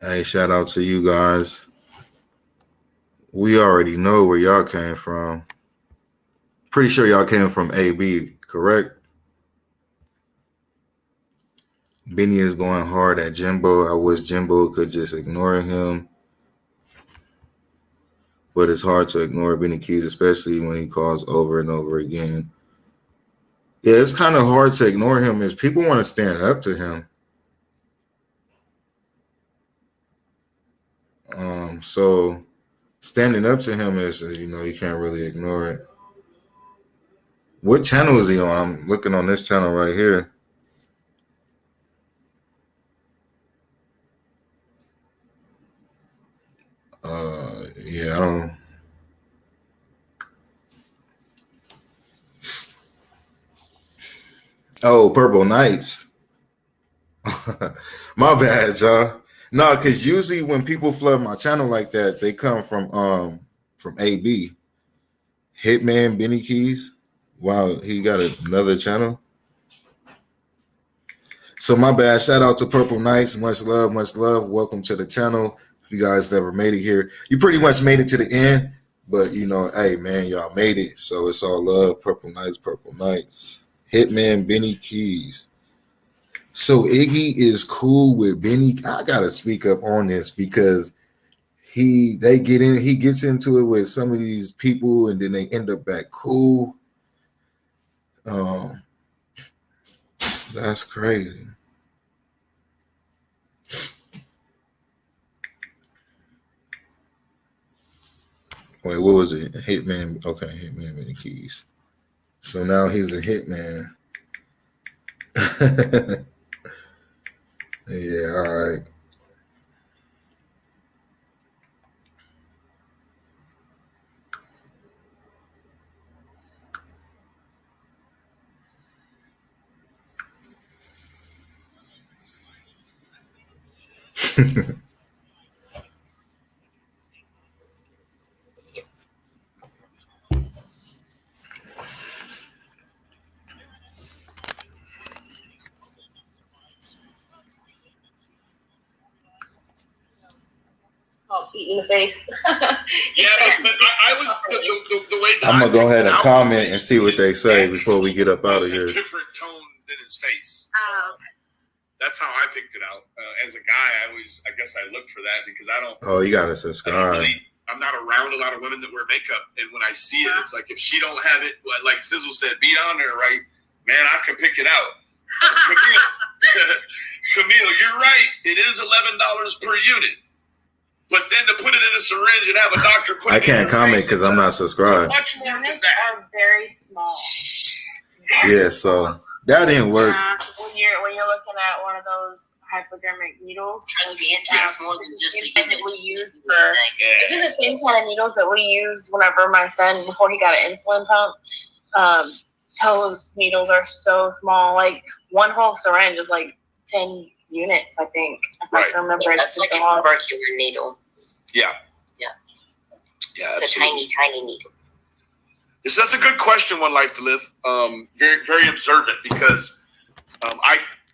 Hey, shout out to you guys. We already know where y'all came from. Pretty sure y'all came from AB, correct? Benny is going hard at Jimbo. I wish Jimbo could just ignore him. But it's hard to ignore Benny Keys, especially when he calls over and over again. Yeah, it's kind of hard to ignore him if people want to stand up to him. So standing up to him is, you know, you can't really ignore it. What channel is he on? I'm looking on this channel right here. Yeah, I don't. Oh, Purple Knights. My bad, y'all. No, because usually when people flood my channel like that, they come from AB. Hitman Benny Keys. Wow, he got another channel. So my bad. Shout out to Purple Knights. Much love, much love. Welcome to the channel. If you guys never made it here, you pretty much made it to the end. But you know, hey man, y'all made it. So it's all love. Purple Knights, Purple Knights. Hitman Benny Keys. So Iggy is cool with Benny. I gotta speak up on this because he gets into it with some of these people and then they end up back cool. That's crazy. Wait, what was it? Hitman. Okay, Hitman Benny Keys. So now he's a hitman. Yeah, all right. Beat in the face. Yeah, but I was the way that I'm gonna go ahead and comment and see what they say before we get up out of here. A different tone than his face. That's how I picked it out. As a guy, I guess I look for that because I don't. Oh, you gotta subscribe. I'm not around a lot of women that wear makeup, and when I see it, it's like if she don't have it, like Fizzle said, beat on there, right? Man, I can pick it out. Camille, you're right. It is $11 per unit. But then to put it in a syringe and have a doctor put it I can't comment because I'm not subscribed. Much more than that. Are very small. Yeah, so that didn't work. When you're looking at one of those hypodermic needles, trust me, it takes more than just a unit. We use for it's the same kind of needles that we use whenever my son before he got an insulin pump. Those needles are so small. Like one whole syringe is like 10 units, I think. If I can remember, that's like a tubercular needle. Yeah. It's absolutely. A tiny needle. So that's a good question. One life to live. Very, very observant because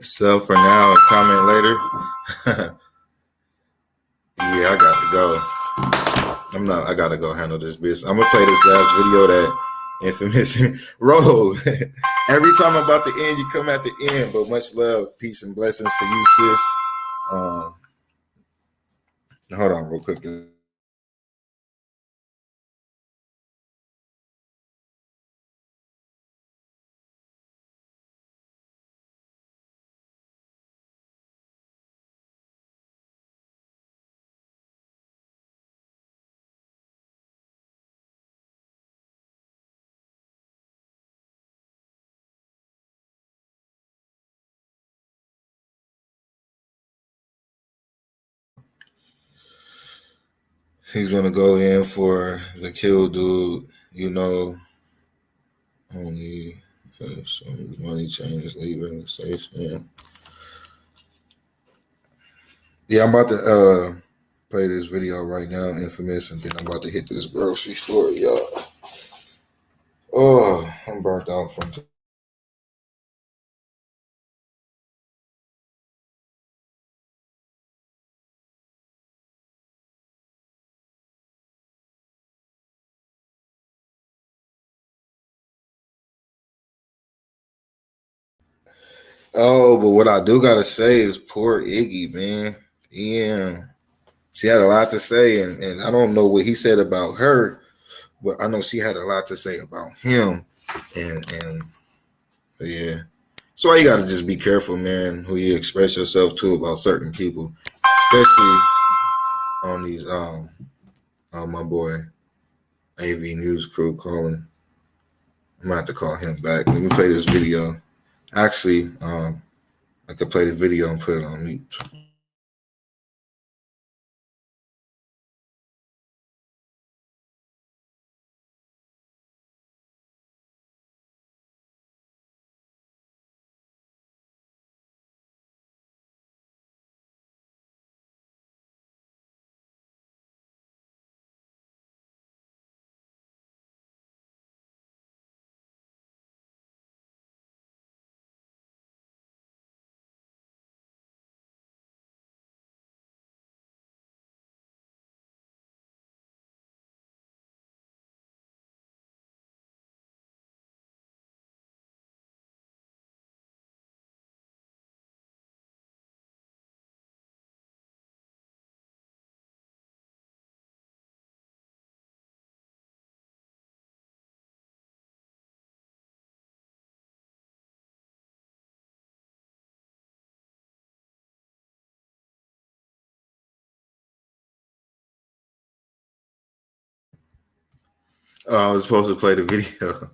So for now, comment later. Yeah, I got to go. I gotta go handle this business. I'm gonna play this last video that infamous Ro. Every time I'm about to end, you come at the end. But much love, peace, and blessings to you, sis. Hold on real quick. He's gonna go in for the kill dude, you know. Only some money changes leaving the station. Yeah, I'm about to play this video right now, Infamous, and then I'm about to hit this grocery store, y'all. Oh, I'm burnt out from Oh, but what I do gotta say is poor Iggy, man. Yeah. She had a lot to say, and I don't know what he said about her, but I know she had a lot to say about him. And yeah. So why you gotta just be careful, man, who you express yourself to about certain people, especially on these my boy AV News crew calling. I'm gonna have to call him back. Let me play this video. Actually, I could play the video and put it on mute. I was supposed to play the video.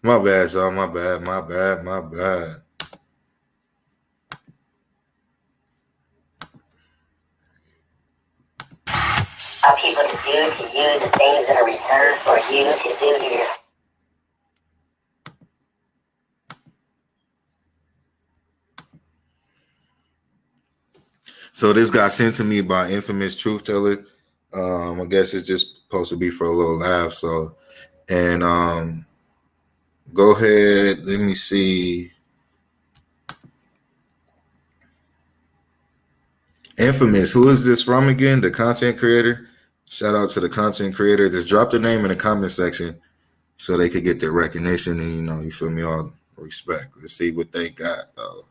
My bad, y'all. My bad. Are people to do to you the things that are reserved for you to do to yourself? So this got sent to me by Infamous Truth Teller. I guess it's just supposed to be for a little laugh. So, and go ahead. Let me see. Infamous, who is this from again? The content creator. Shout out to the content creator. Just drop their name in the comment section so they could get their recognition and, you know, you feel me, all respect. Let's see what they got, though.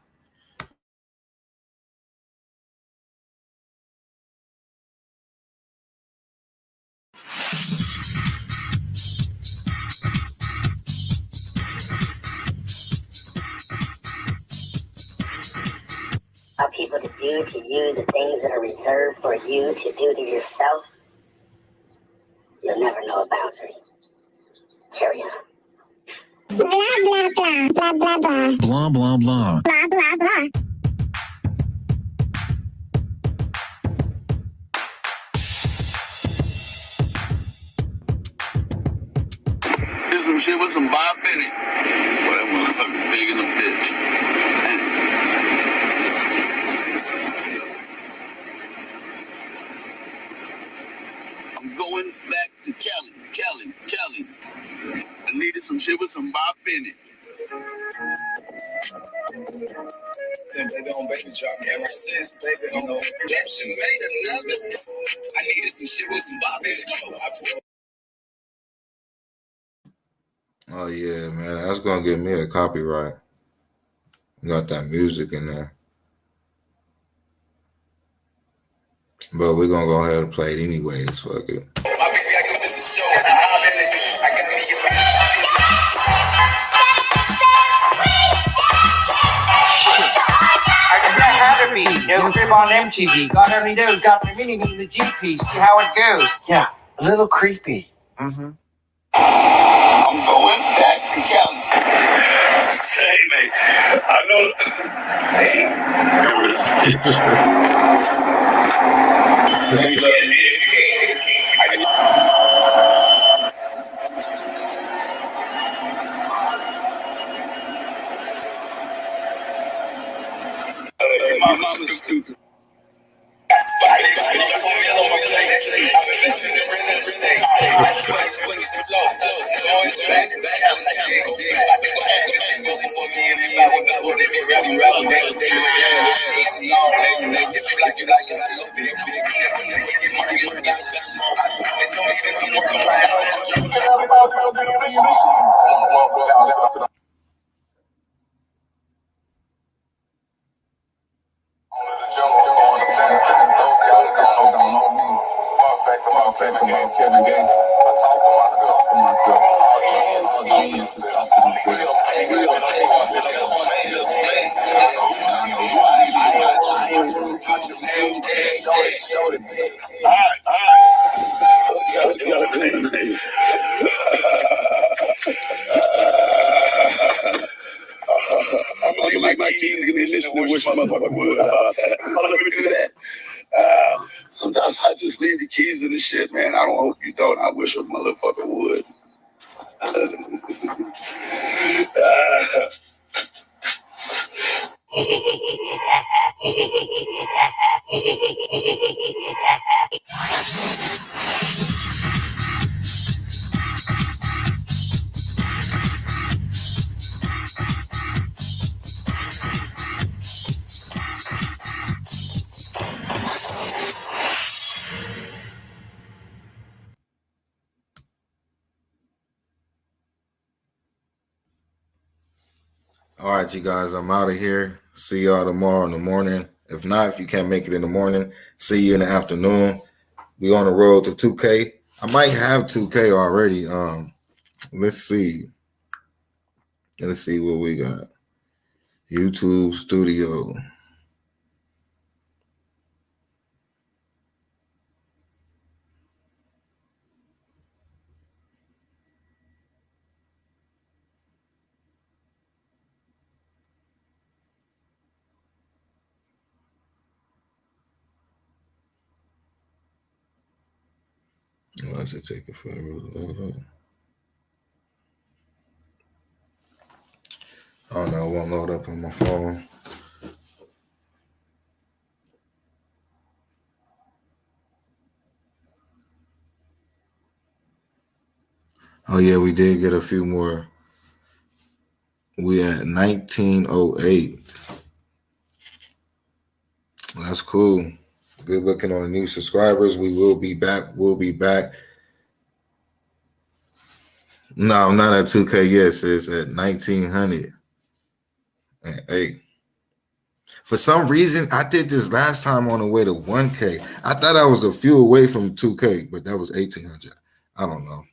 Are people to do to you the things that are reserved for you to do to yourself? You'll never know a boundary. Carry on. Blah, blah, blah, blah, blah, blah. Blah, blah, blah. Blah, blah, blah. Do some shit with some Bob Bennett. Boy, that motherfucker big in the bitch. Man. I'm going back to Cali. I needed some shit with some Bob Bennett. Then baby on baby drop ever since, baby on no. That shit made another. I needed some shit with some Bob Bennett. Oh, yeah, man. That's going to give me a copyright. Got that music in there. But we're going to go ahead and play it anyways. Fuck it. No crib on MTV. God only knows, got the meaning in the GP. See how it goes. Yeah, a little creepy. Mm-hmm. I'm going back to Cali. Say, mate, I know. Damn, remember this bitch. I Sometimes I just leave the keys in the shit, man. I don't hope you don't. I wish a motherfucker would. All right, you guys, I'm out of here. See y'all tomorrow in the morning. If not, if you can't make it in the morning, see you in the afternoon. We on the road to 2K. I might have 2K already. Let's see. Let's see what we got. YouTube Studio. Why does it take it forever to load up? Oh no, it won't load up on my phone. Oh yeah, we did get a few more. We at 1908. That's cool. Good looking on the new subscribers. We will be back. We'll be back. No, not at 2K. Yes, it's at 1900. And 8. For some reason, I did this last time on the way to 1K. I thought I was a few away from 2K, but that was 1800. I don't know.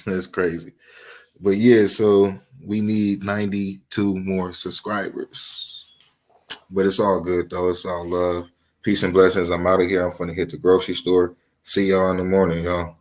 That's crazy. But yeah, so we need 92 more subscribers. But it's all good, though. It's all love. Peace and blessings. I'm out of here. I'm finna hit the grocery store. See y'all in the morning, y'all.